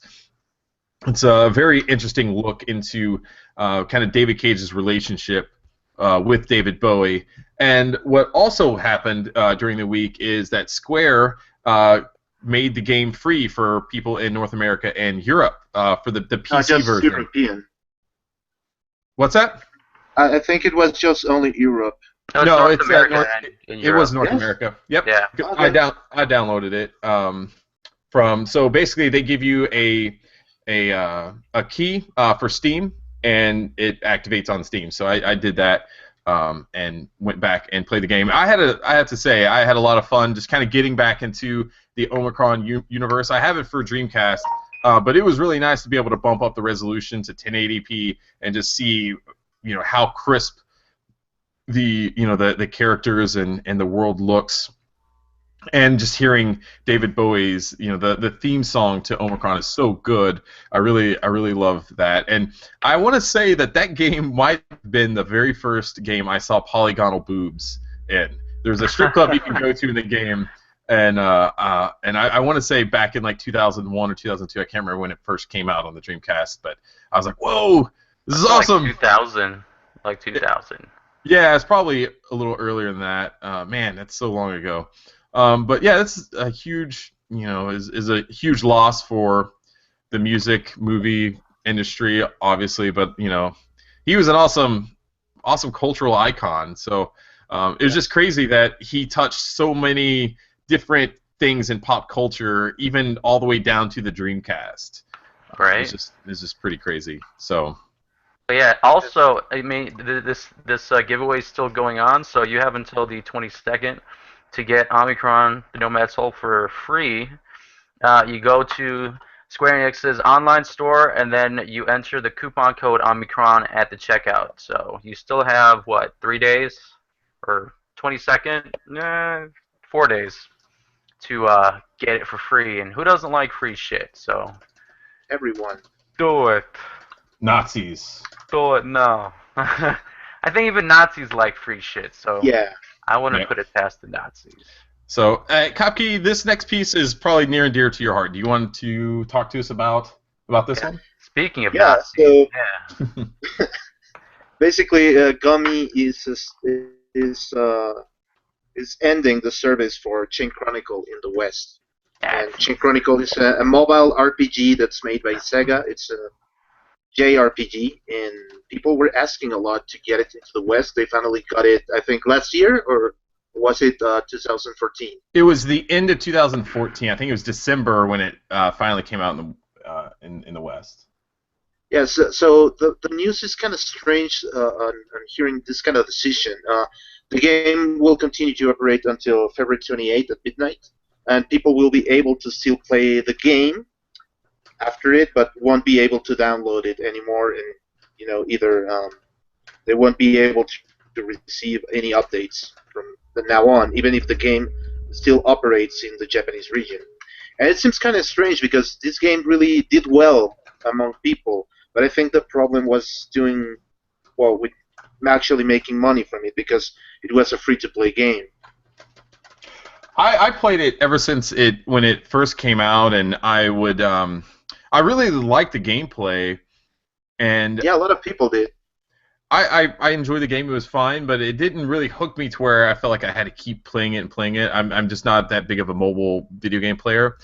a very interesting look into kind of David Cage's relationship with David Bowie. And what also happened during the week is that Square made the game free for people in North America and Europe for the PC just version. European. What's that? I think it was just only Europe. No, it's America it was North America. Yep. Yeah. Okay. I downloaded it from. So basically, they give you a key for Steam, and it activates on Steam. So I did that and went back and played the game. I have to say I had a lot of fun just kind of getting back into the Omikron universe. I have it for Dreamcast, but it was really nice to be able to bump up the resolution to 1080p and just see how crisp the characters and the world looks. And just hearing David Bowie's, the theme song to Omikron is so good. I really love that. And I want to say that game might have been the very first game I saw polygonal boobs in. There's a strip club you can go to in the game, and I want to say back in like 2001 or 2002. I can't remember when it first came out on the Dreamcast, but I was like, whoa, this is awesome. Like 2000. Yeah, it's probably a little earlier than that. Man, that's so long ago. But yeah, that's a huge, is a huge loss for the music movie industry, obviously. But he was an awesome cultural icon. So it was just crazy that he touched so many different things in pop culture, even all the way down to the Dreamcast. Right. It's just pretty crazy. So. But yeah. Also, I mean, this giveaway is still going on, so you have until the 22nd. To get Omikron, the Nomad Soul, for free. You go to Square Enix's online store, and then you enter the coupon code Omikron at the checkout. So you still have, 3 days? Or 22nd? 4 days to get it for free. And who doesn't like free shit? So Everyone. do it. Nazis. Do it now. I think even Nazis like free shit, so Yeah. I wouldn't put it past the Nazis. So, Kopke, this next piece is probably near and dear to your heart. Do you want to talk to us about this one? Speaking of Nazis, Basically, Gummy is ending the service for Chain Chronicle in the West. And Chain Chronicle is a mobile RPG that's made by SEGA. It's a JRPG, and people were asking a lot to get it into the West. They finally got it, I think, last year, or was it 2014? It was the end of 2014. I think it was December when it finally came out in the West. Yeah, so the news is kind of strange on hearing this kind of decision. The game will continue to operate until February 28th at midnight, and people will be able to still play the game after it, but won't be able to download it anymore. And either they won't be able to receive any updates from now on, even if the game still operates in the Japanese region. And it seems kind of strange because this game really did well among people, but I think the problem was doing well with actually making money from it because it was a free-to-play game. I played it ever since when it first came out, and I really liked the gameplay, and yeah, a lot of people did. I enjoyed the game. It was fine, but it didn't really hook me to where I felt like I had to keep playing it and playing it. I'm just not that big of a mobile video game player,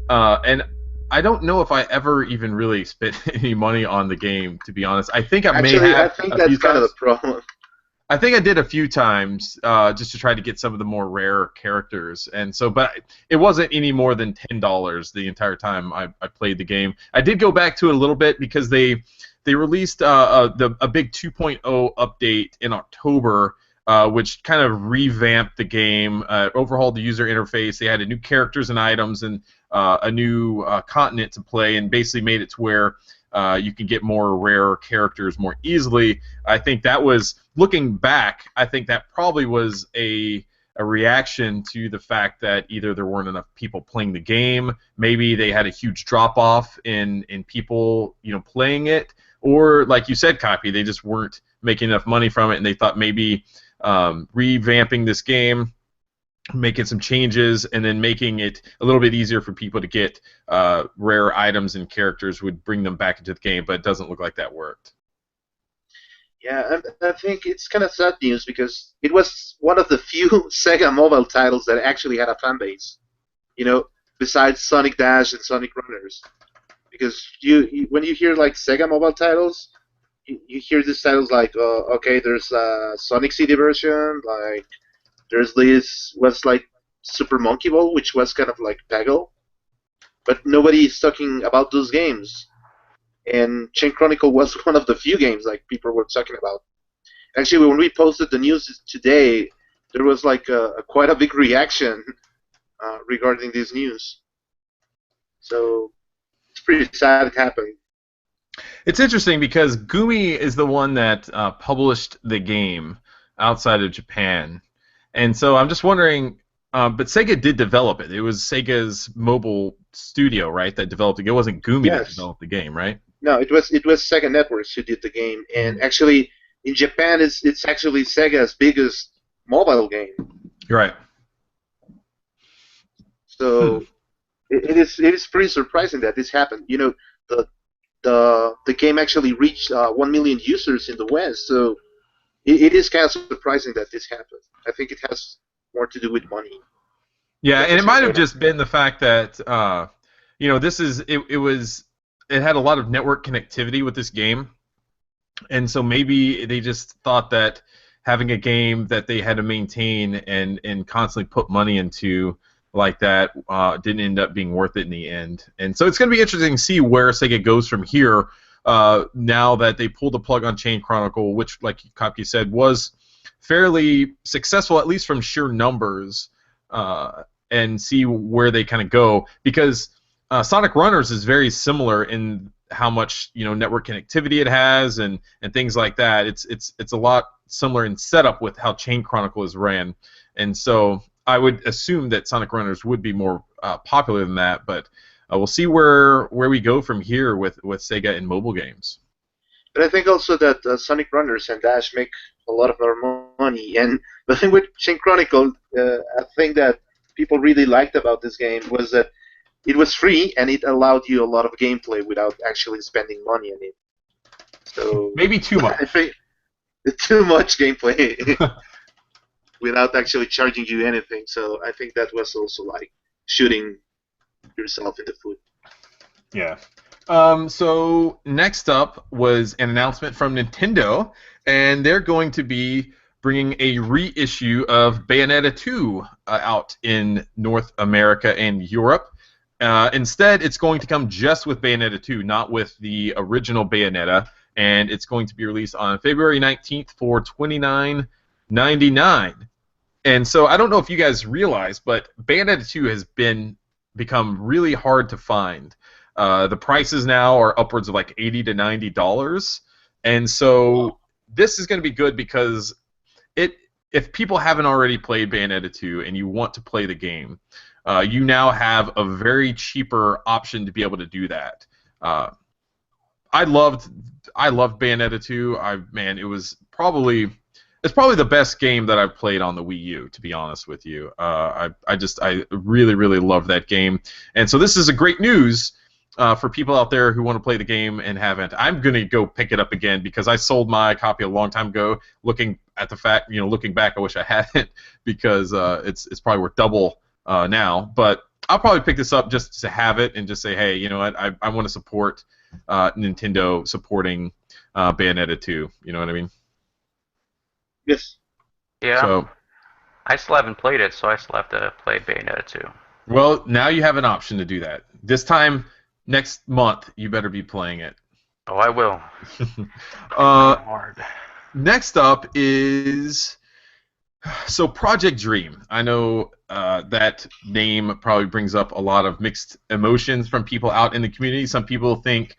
and I don't know if I ever even really spent any money on the game, to be honest. I think I may have. I think that's kind of the problem. I think I did a few times just to try to get some of the more rare characters, and so, but it wasn't any more than $10 the entire time I played the game. I did go back to it a little bit because they released a big 2.0 update in October, which kind of revamped the game, overhauled the user interface. They added new characters and items and a new continent to play, and basically made it to where you can get more rare characters more easily. I think that was, looking back, I think that probably was a reaction to the fact that either there weren't enough people playing the game, maybe they had a huge drop-off in people playing it, or like you said, Copy, they just weren't making enough money from it, and they thought maybe revamping this game, making some changes, and then making it a little bit easier for people to get rare items and characters would bring them back into the game, but it doesn't look like that worked. Yeah, and I think it's kind of sad news because it was one of the few Sega mobile titles that actually had a fan base, besides Sonic Dash and Sonic Runners. Because when you hear like Sega mobile titles, you hear these titles like, okay, there's a Sonic CD version, like there's this was like Super Monkey Ball, which was kind of like Peggle, but nobody is talking about those games. And Chain Chronicle was one of the few games like people were talking about. Actually, when we posted the news today, there was like quite a big reaction regarding this news. So it's pretty sad it happened. It's interesting because Gumi is the one that published the game outside of Japan. And so I'm just wondering, but Sega did develop it. It was Sega's mobile studio, right, that developed it. It wasn't Gumi that developed the game, right? No, it was Sega Networks who did the game. And actually, in Japan, it's actually Sega's biggest mobile game. Right. So it is pretty surprising that this happened. The game actually reached 1 million users in the West. So it is kind of surprising that this happened. I think it has more to do with money. Yeah, and it might have just been the fact that it had a lot of network connectivity with this game, and so maybe they just thought that having a game that they had to maintain and constantly put money into like that didn't end up being worth it in the end. And so it's going to be interesting to see where Sega goes from here now that they pulled the plug on Chain Chronicle, which, like Kopke said, was fairly successful, at least from sheer numbers, and see where they kind of go. Because Sonic Runners is very similar in how much network connectivity it has and things like that. It's a lot similar in setup with how Chain Chronicle is ran, and so I would assume that Sonic Runners would be more popular than that. But we'll see where we go from here with Sega and mobile games. But I think also that Sonic Runners and Dash make a lot of their money. And the thing with Chain Chronicle, I think that people really liked about this game was that it was free and it allowed you a lot of gameplay without actually spending money on it. So maybe too much. I think too much gameplay without actually charging you anything. So I think that was also like shooting yourself in the foot. Yeah. So next up was an announcement from Nintendo, and they're going to be bringing a reissue of Bayonetta 2 out in North America and Europe. Instead, it's going to come just with Bayonetta 2, not with the original Bayonetta, and it's going to be released on February 19th for $29.99. And so I don't know if you guys realize, but Bayonetta 2 has become really hard to find. The prices now are upwards of like $80 to $90, and so this is going to be good because if people haven't already played Bayonetta 2 and you want to play the game, you now have a very cheaper option to be able to do that. I loved Bayonetta 2. It's probably the best game that I've played on the Wii U, to be honest with you. I really, really love that game. And so this is a great news for people out there who want to play the game and haven't. I'm going to go pick it up again because I sold my copy a long time ago. Looking back, I wish I hadn't because it's probably worth double now. But I'll probably pick this up just to have it and just say, hey, you know what? I want to support Nintendo supporting Bayonetta 2. You know what I mean? Yes. Yeah. So, I still haven't played it, so I still have to play Bayonetta 2. well, now you have an option to do that. This time, next month, you better be playing it. Oh, I will. Hard. Next up is Project Dream. I know that name probably brings up a lot of mixed emotions from people out in the community. Some people think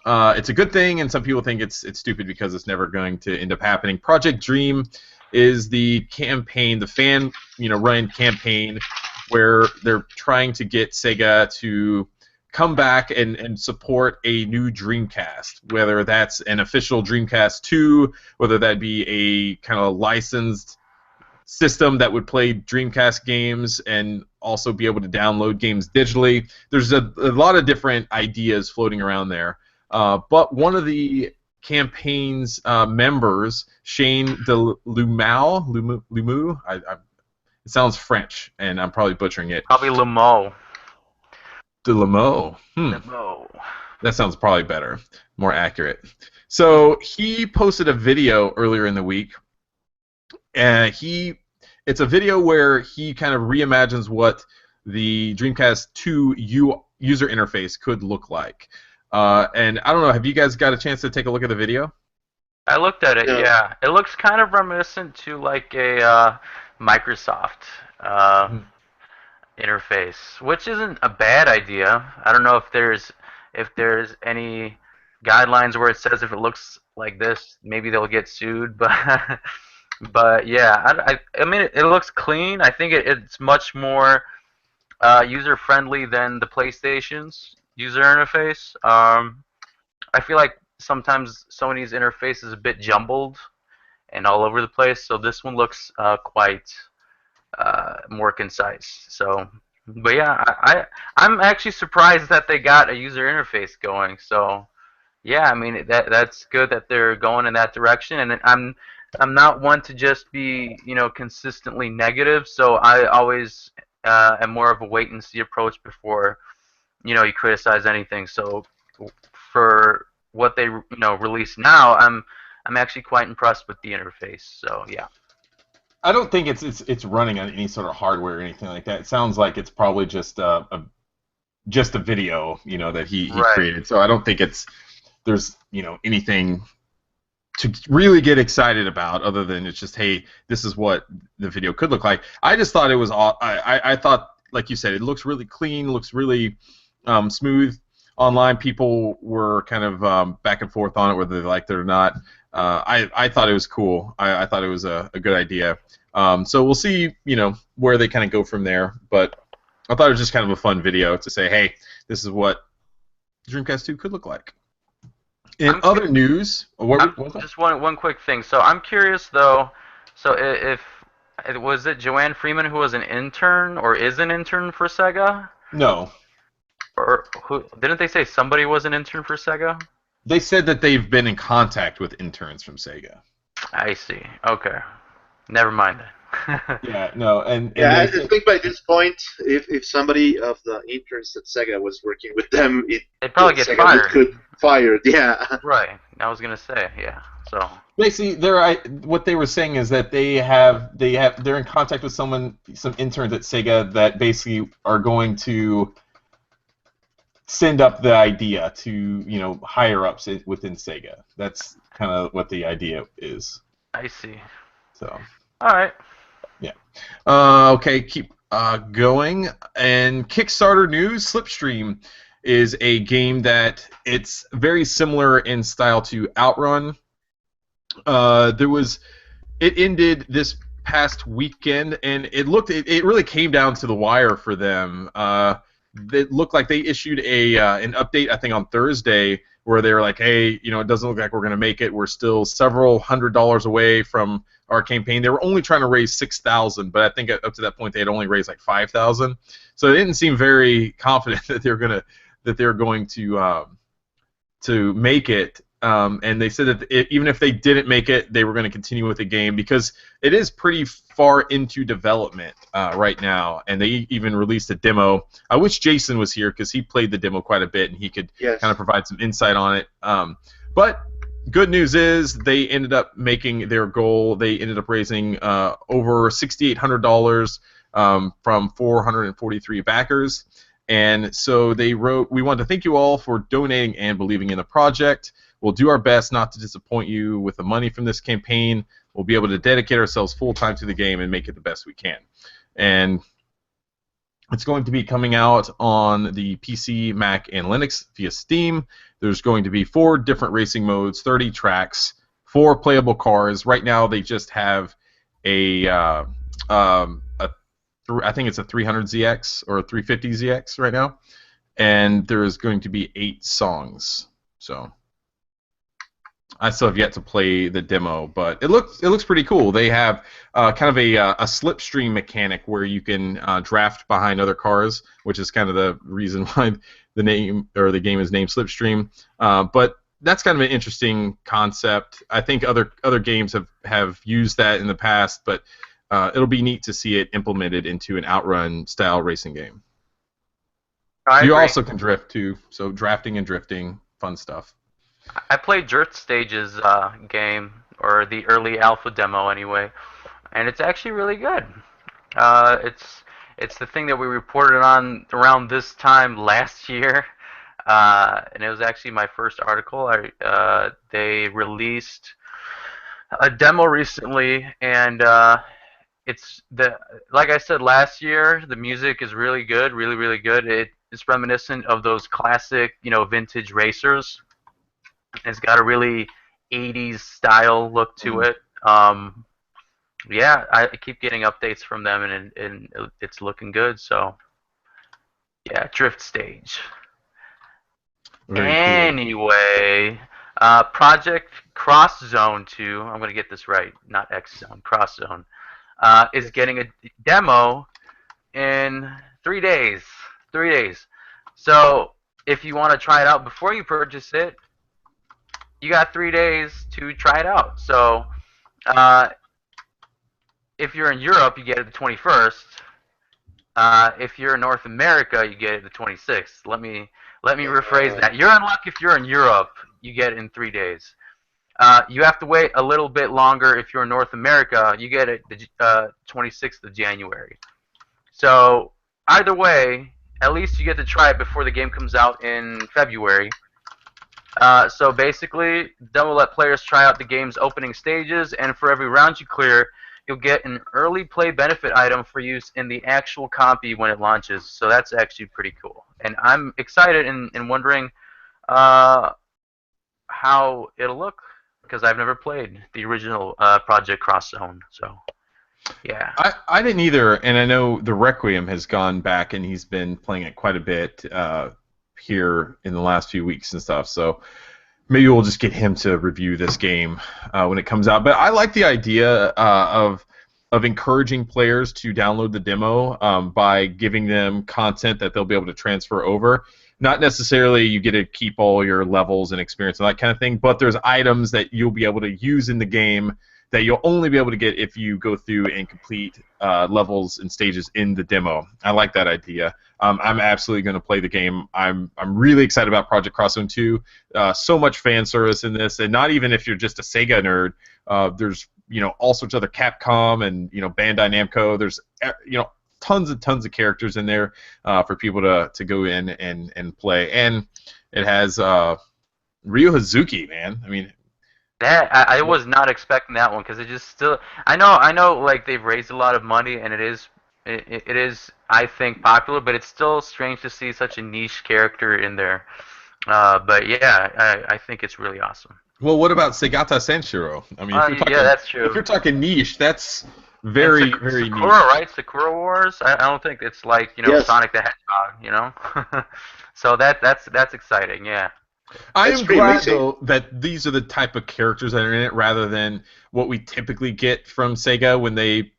it's a good thing, and some people think it's stupid because it's never going to end up happening. Project Dream is the campaign, the fan run campaign where they're trying to get SEGA to come back and support a new Dreamcast, whether that's an official Dreamcast 2, whether that be a kind of licensed system that would play Dreamcast games and also be able to download games digitally. There's a lot of different ideas floating around there. But one of the campaign's members, Shane Lumu, it sounds French, and I'm probably butchering it. Probably Lemo. Lemo. Lemo. That sounds probably better, more accurate. So he posted a video earlier in the week. It's a video where he kind of reimagines what the Dreamcast 2 user interface could look like. And I don't know, have you guys got a chance to take a look at the video? I looked at it, yeah. It looks kind of reminiscent to like a Microsoft interface, which isn't a bad idea. I don't know if there's any guidelines where it says if it looks like this, maybe they'll get sued. But yeah, I mean it looks clean. I think it's much more user friendly than the PlayStation's user interface. I feel like sometimes Sony's interface is a bit jumbled and all over the place, so this one looks quite more concise. So, but yeah, I'm actually surprised that they got a user interface going. So, yeah, I mean that's good that they're going in that direction. And I'm not one to just be consistently negative. So I always am more of a wait and see approach before you criticize anything. So for what they release now, I'm actually quite impressed with the interface. So yeah. I don't think it's running on any sort of hardware or anything like that. It sounds like it's probably just a video, that he created. So I don't think there's anything to really get excited about other than it's just, hey, this is what the video could look like. I just thought it was I thought, like you said, it looks really clean, looks really smooth. Online people were kind of back and forth on it, whether they liked it or not. I thought it was cool. I thought it was a good idea. So we'll see, where they kind of go from there. But I thought it was just kind of a fun video to say, hey, this is what Dreamcast 2 could look like. In other news, just one quick thing. So I'm curious though. So if was it Joanne Freeman who was an intern or is an intern for SEGA? No. Or who? Didn't they say somebody was an intern for SEGA? They said that they've been in contact with interns from SEGA. I see. Okay. Never mind then. Yeah, no, and I think by this point, if somebody of the interns at SEGA was working with them, they'd probably get SEGA could fired. Yeah. Right. I was gonna say, yeah. So basically, what they were saying is that they're in contact with some interns at SEGA that basically are going to send up the idea to higher ups within Sega. That's kind of what the idea is. I see. So. All right. Yeah. Okay, keep going. And Kickstarter news: Slipstream is a game that it's very similar in style to Outrun. It ended this past weekend, and it really came down to the wire for them. It looked like they issued an update, I think, on Thursday, where they were like, hey, it doesn't look like we're going to make it. We're still several $100s away from our campaign. They were only trying to raise $6,000, but I think up to that point they had only raised like $5,000. So they didn't seem very confident that they're going to make it. And they said that even if they didn't make it, they were going to continue with the game because it is pretty far into development right now. And they even released a demo. I wish Jason was here because he played the demo quite a bit and he could kind of provide some insight on it. But good news is they ended up making their goal. They ended up raising over $6,800 from 443 backers. And so they wrote, "We want to thank you all for donating and believing in the project. We'll do our best not to disappoint you with the money from this campaign. We'll be able to dedicate ourselves full-time to the game and make it the best we can." And it's going to be coming out on the PC, Mac, and Linux via Steam. There's going to be 4 different racing modes, 30 tracks, 4 playable cars. Right now they just have I think it's a 300ZX or a 350ZX right now. And there's going to be 8 songs. So I still have yet to play the demo, but it looks pretty cool. They have kind of a slipstream mechanic where you can draft behind other cars, which is kind of the reason why the name or the game is named Slipstream. But that's kind of an interesting concept. I think other games have used that in the past, but it'll be neat to see it implemented into an Outrun style racing game. You also can drift too, so drafting and drifting, fun stuff. I played Dirt Stage's game, or the early alpha demo anyway, and it's actually really good. It's the thing that we reported on around this time last year, and it was actually my first article. They released a demo recently, and like I said last year, the music is really good, really, really good. It's reminiscent of those classic, vintage racers. It's got a really 80s style look to it. Yeah, I keep getting updates from them, and it's looking good. So, yeah, Drift Stage. Anyway, Project Cross Zone 2, I'm going to get this right, not X Zone, Cross Zone, is getting a demo in 3 days. 3 days. So, if you want to try it out before you purchase it, you got 3 days to try it out. So, if you're in Europe, you get it the 21st. If you're in North America, you get it the 26th. Let me rephrase that. You're in luck if you're in Europe. You get it in 3 days. You have to wait a little bit longer if you're in North America. You get it the 26th of January. So either way, at least you get to try it before the game comes out in February. So basically, then we'll let players try out the game's opening stages, and for every round you clear, you'll get an early play benefit item for use in the actual compy when it launches. So that's actually pretty cool. And I'm excited and wondering how it'll look, because I've never played the original Project Cross Zone. So, yeah. I didn't either, and I know the Requiem has gone back, and he's been playing it quite a bit here in the last few weeks and stuff, so maybe we'll just get him to review this game when it comes out. But I like the idea of encouraging players to download the demo by giving them content that they'll be able to transfer over. Not necessarily you get to keep all your levels and experience and that kind of thing, but there's items that you'll be able to use in the game that you'll only be able to get if you go through and complete levels and stages in the demo. I like that idea. I'm absolutely going to play the game. I'm really excited about Project Cross Zone 2. So much fan service in this, and not even if you're just a Sega nerd. There's all sorts of other Capcom and Bandai Namco. There's tons of characters in there for people to go in and play, and it has Ryo Hazuki, man. I mean, that I was not expecting that one because it just still. I know, like they've raised a lot of money and it is I think popular, but it's still strange to see such a niche character in there. But yeah, I think it's really awesome. well, what about Segata Senshiro? I mean, Yeah, that's true. if you're talking niche, that's very very niche. Sakura, right? Sakura Wars. I don't think it's like Yes. Sonic the Hedgehog. So that's exciting. Yeah. I That's am pretty glad amazing. though that these are the type of characters that are in it, rather than what we typically get from Sega when they,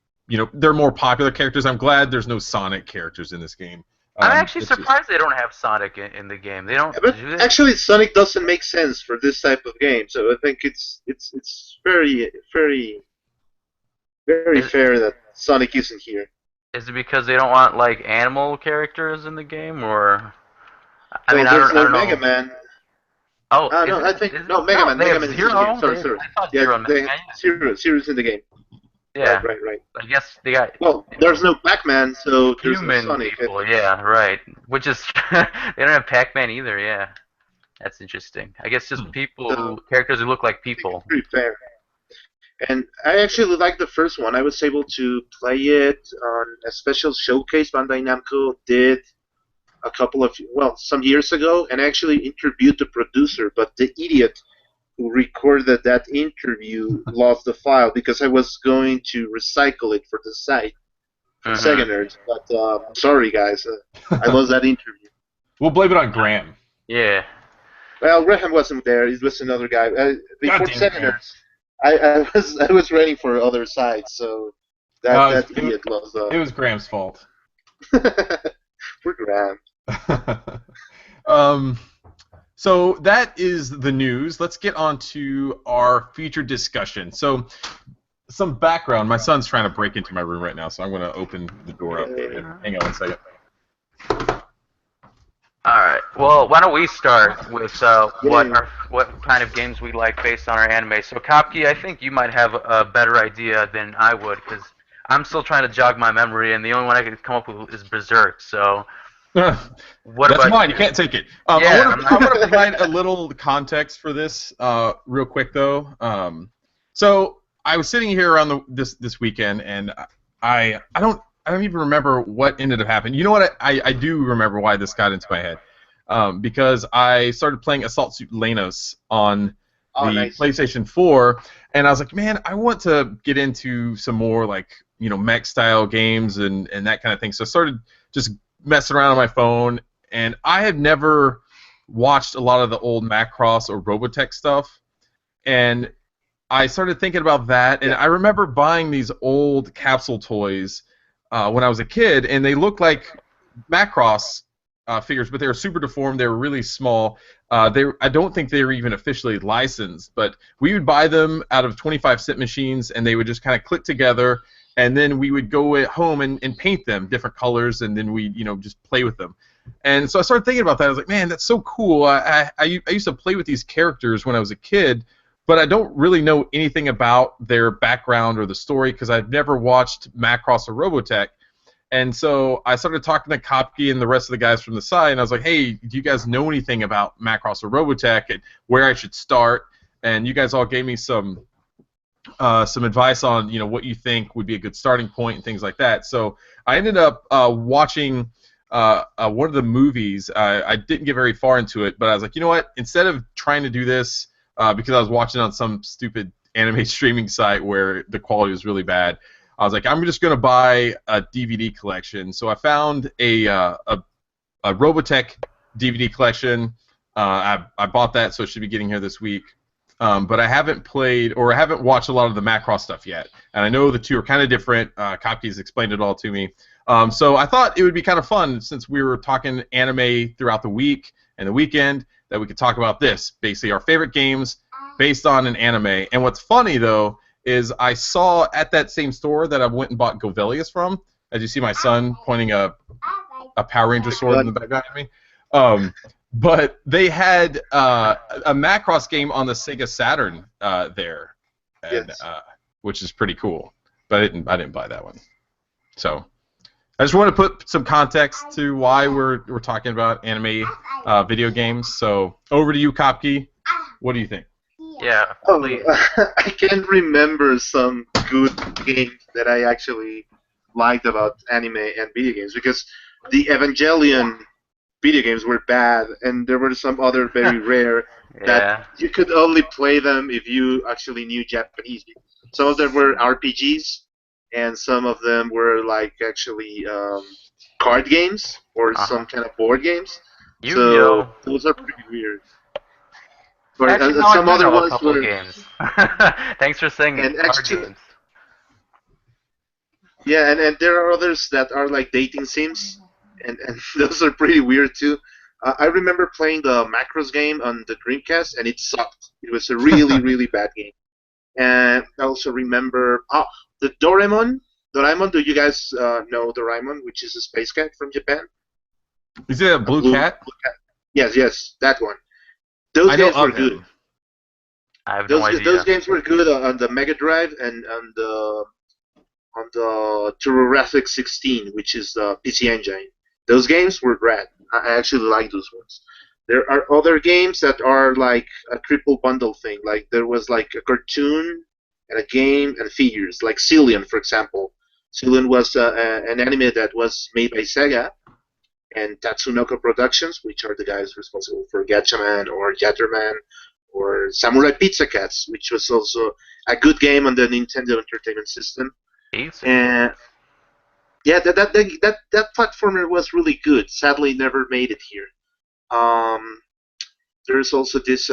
they're more popular characters. I'm glad there's no Sonic characters in this game. I'm actually It's just- surprised they don't have Sonic in the game. They don't. Yeah, but Do they? actually, Sonic doesn't make sense for this type of game. So I think it's very Is- fair that Sonic isn't here. Is it because they don't want like animal characters in the game, or? I mean, Well, I there's don't no know. Mega Man. Oh, No, is I it- think is it- no Mega Man. they Mega have Man is in Zero. the game. Sorry. I thought Yeah, Zero. they Yeah. Zero's in the game. Yeah. Right. I guess they got Well, there's no Pac-Man, so there's no human Sonic. people. Yeah, right. Which is they don't have Pac-Man either. Yeah, that's interesting. I guess just characters who look like people. Pretty fair. And I actually like the first one. I was able to play it on a special showcase Bandai Namco did some years ago, and I actually interviewed the producer, but the idiot who recorded that interview lost the file because I was going to recycle it for the site for Sega Nerds. But sorry, guys, I lost that interview. We'll blame it on Graham. Yeah. Well, Graham wasn't there. It was another guy. Before Goddamn Sega Graham. Nerds, I was writing for other sites, so that idiot lost. It was Graham's fault. For Graham. So that is the news. Let's get on to our feature discussion. So, some background. My son's trying to break into my room right now, so I'm going to open the door up. Hang on one second. All right. Well, why don't we start with what kind of games we like based on our anime? So, Kopke, I think you might have a better idea than I would, because I'm still trying to jog my memory, and the only one I could come up with is Berserk. So, That's mine. You can't take it. I want to provide a little context for this, real quick though. So I was sitting here around this weekend, and I don't even remember what ended up happening. You know what? I do remember why this got into my head, because I started playing Assault Suit Lenos on Nice. PlayStation 4, and I was like, man, I want to get into some more mech style games and that kind of thing. So I started just messing around on my phone, and I had never watched a lot of the old Macross or Robotech stuff, and I started thinking about that, and I remember buying these old capsule toys when I was a kid, and they looked like Macross figures, but they were super deformed. They were really small. I don't think they were even officially licensed, but we would buy them out of 25-cent machines, and they would just kind of click together. And then we would go at home and paint them different colors, and then we'd just play with them. And so I started thinking about that. I was like, man, that's so cool. I used to play with these characters when I was a kid, but I don't really know anything about their background or the story because I've never watched Macross or Robotech. And so I started talking to Kopke and the rest of the guys from the side, and I was like, hey, do you guys know anything about Macross or Robotech and where I should start? And you guys all gave me some advice on what you think would be a good starting point and things like that. So I ended up watching one of the movies. I didn't get very far into it, but I was like, you know what? Instead of trying to do this because I was watching on some stupid anime streaming site where the quality was really bad, I was like, I'm just going to buy a DVD collection. So I found a Robotech DVD collection. I bought that, so it should be getting here this week. But I haven't played or I haven't watched a lot of the Macross stuff yet. And I know the two are kind of different. Kopke's explained it all to me. So I thought it would be kind of fun, since we were talking anime throughout the week and the weekend, that we could talk about this. Basically, our favorite games based on an anime. And what's funny, though, is I saw at that same store that I went and bought Govelius from, as you see my son pointing a Power Ranger sword in the background at me. But they had a Macross game on the Sega Saturn there, and, Yes. which is pretty cool. But I didn't buy that one. So, I just want to put some context to why we're talking about anime video games. So over to you, Kopke. What do you think? Yeah, Oh, please. I can remember some good games that I actually liked about anime and video games because the Evangelion video games were bad, and there were some other very rare that Yeah. you could only play them if you actually knew Japanese. Some of them were RPGs, and some of them were like actually card games or some kind of board games. So Yu-Gi-Oh! those are pretty weird. Or Actually, no, I some do other know a ones couple of were, games. Thanks for saying it. and Card actually, games. yeah, and there are others that are like dating sims, and those are pretty weird too. I remember playing the Macros game on the Dreamcast, and it sucked. It was a really, really bad game. And I also remember the Doraemon. Doraemon, do you guys know Doraemon, which is a space cat from Japan? Is it a blue cat? Blue cat. Yes, yes, that one. Those I know games were of good. him. I have no idea. Those games were good on the Mega Drive and on the TurboGrafx 16, which is the PC Engine. Those games were rad. I actually like those ones. There are other games that are like a triple bundle thing. Like there was like a cartoon and a game and figures. Like Cillian, for example. Cillian was an anime that was made by SEGA and Tatsunoko Productions, which are the guys responsible for Gatchaman or Yatterman or Samurai Pizza Cats, which was also a good game on the Nintendo Entertainment System. And yeah, that platformer was really good. Sadly, never made it here. There's also this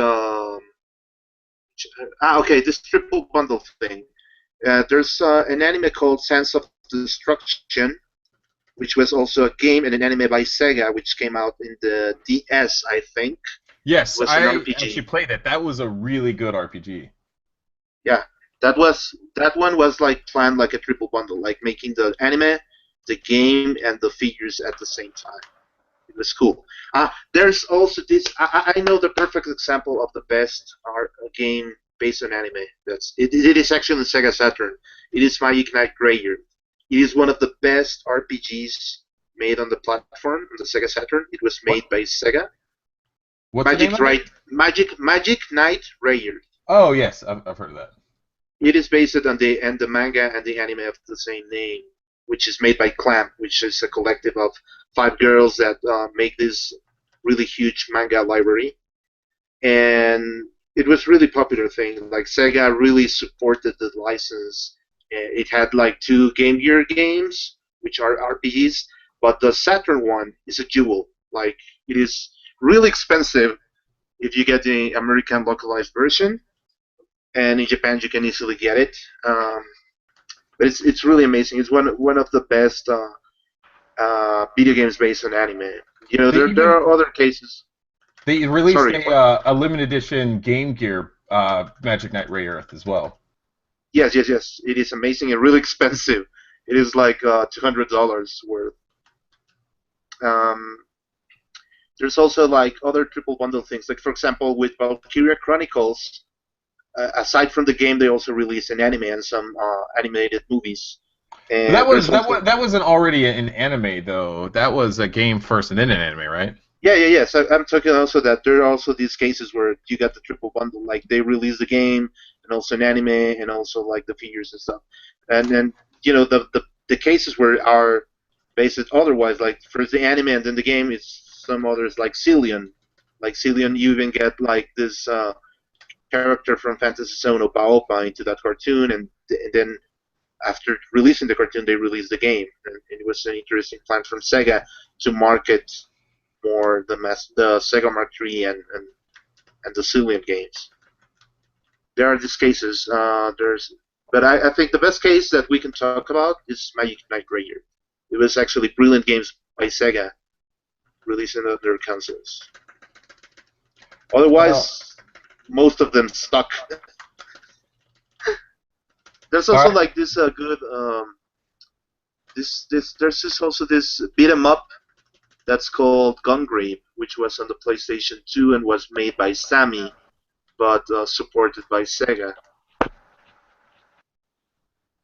this triple bundle thing. There's an anime called Sense of Destruction, which was also a game and an anime by Sega, which came out in the DS, I think. Yes, It was an I RPG. actually played it. That was a really good RPG. Yeah, that one was like planned like a triple bundle, like making the anime, the game, and the figures at the same time. It was cool. There's also this. I know the perfect example of the best game based on anime. It is actually Sega Saturn. It is Magic Knight Greyyear. It is one of the best RPGs made on the platform on the Sega Saturn. It was made by Sega. What's the name of it? Magic Knight Greyyear. Oh yes, I've heard of that. It is based on the manga and the anime of the same name, which is made by Clamp, which is a collective of 5 girls that make this really huge manga library. And it was really popular thing. Like Sega really supported the license. It had like 2 Game Gear games, which are RPGs, but the Saturn one is a jewel. Like it is really expensive if you get the American localized version, and in Japan you can easily get it. But it's really amazing. It's one of the best video games based on anime. You know, there are other cases. They released a limited edition Game Gear Magic Knight Greyyear as well. Yes. It is amazing and really expensive. It is like $200 worth. There's also like other triple bundle things. Like for example, with Valkyria Chronicles, aside from the game, they also released an anime and some animated movies. And that wasn't already an anime though. That was a game first and then an anime, right? Yeah. So I'm talking also that there are also these cases where you got the triple bundle, like they release the game and also an anime and also like the figures and stuff. And then you know the cases where are based otherwise, like first the anime and then the game is some others like Cillian. Like Cillian, you even get like this character from Phantasy Zone Opa Opa into that cartoon, and then after releasing the cartoon, they released the game. And it was an interesting plan from Sega to market more the Sega Mark III and the Cillian games. There are these cases. But I think the best case that we can talk about is Magic Knight Greyyear. It was actually brilliant games by Sega releasing on their consoles. Otherwise, most of them suck. There's also like this good there's also this beat 'em up that's called Gungrave, which was on the PlayStation 2 and was made by Sammy, but supported by Sega.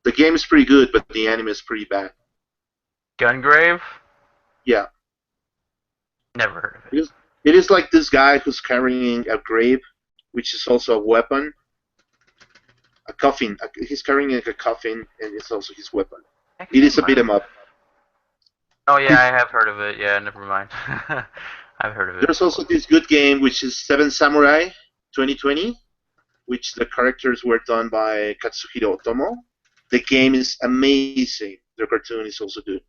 The game is pretty good, but the anime is pretty bad. Gungrave? Yeah. Never heard of it. It is like this guy who's carrying a grave, which is also a weapon. A coffin. He's carrying a coffin, and it's also his weapon. It is a beat 'em up. Oh yeah, I have heard of it. Yeah, never mind. I've heard of it. There's also this good game, which is Seven Samurai 2020, which the characters were done by Katsuhiro Otomo. The game is amazing. The cartoon is also good.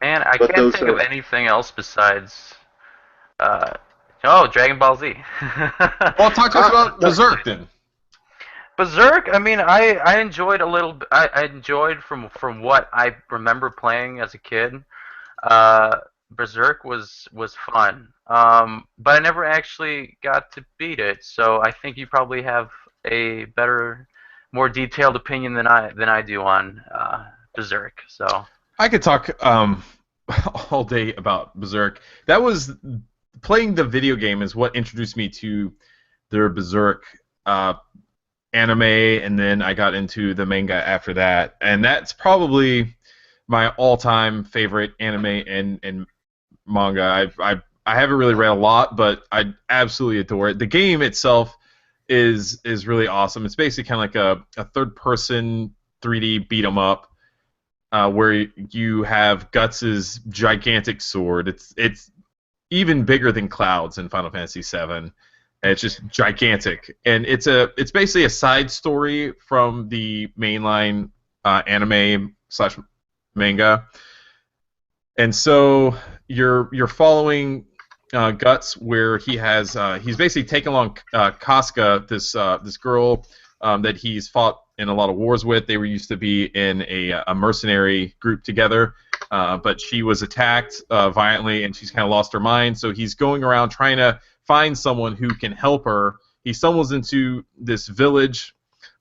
Man, I can't think of anything else besides. Dragon Ball Z. Well, talk to us about Berserk then. Berserk. I mean, I enjoyed a little. I enjoyed from what I remember playing as a kid. Berserk was fun. But I never actually got to beat it. So I think you probably have a better, more detailed opinion than I do on Berserk. So I could talk all day about Berserk. That was playing the video game is what introduced me to their Berserk anime, and then I got into the manga after that, and that's probably my all-time favorite anime and manga. I haven't really read a lot, but I absolutely adore it. The game itself is really awesome. It's basically kind of like a third-person 3D beat 'em up, where you have Guts' gigantic sword. It's even bigger than Cloud's in Final Fantasy VII. And it's just gigantic, and it's basically a side story from the mainline anime / manga. And so you're following Guts, where he's basically taken along Casca, this girl that he's fought in a lot of wars with. They were used to be in a mercenary group together, but she was attacked violently, and she's kind of lost her mind. So he's going around trying to find someone who can help her. He stumbles into this village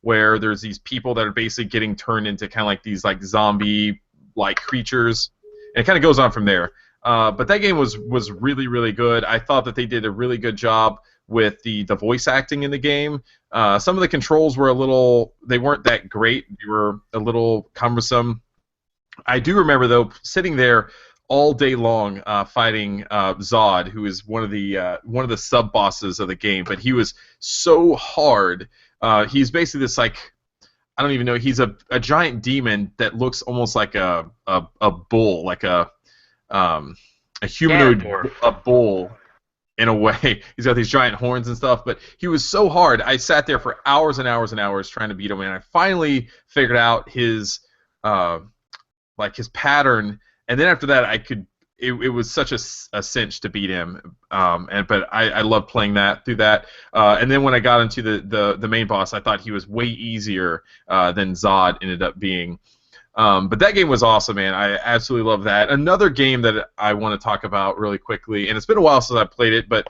where there's these people that are basically getting turned into kind of like these like zombie-like creatures, and it kind of goes on from there. But that game was really, really good. I thought that they did a really good job with the voice acting in the game. Some of the controls were they weren't that great. They were a little cumbersome. I do remember, though, sitting there all day long fighting Zod, who is one of the sub bosses of the game, but he was so hard. He's basically this like, I don't even know. He's a giant demon that looks almost like a bull, like a humanoid bull in a way. He's got these giant horns and stuff, but he was so hard. I sat there for hours and hours and hours trying to beat him, and I finally figured out his pattern. And then after that, it was such a cinch to beat him. But I loved playing through that. And then when I got into the main boss, I thought he was way easier than Zod ended up being. But that game was awesome, man. I absolutely love that. Another game that I want to talk about really quickly, and it's been a while since I played it, but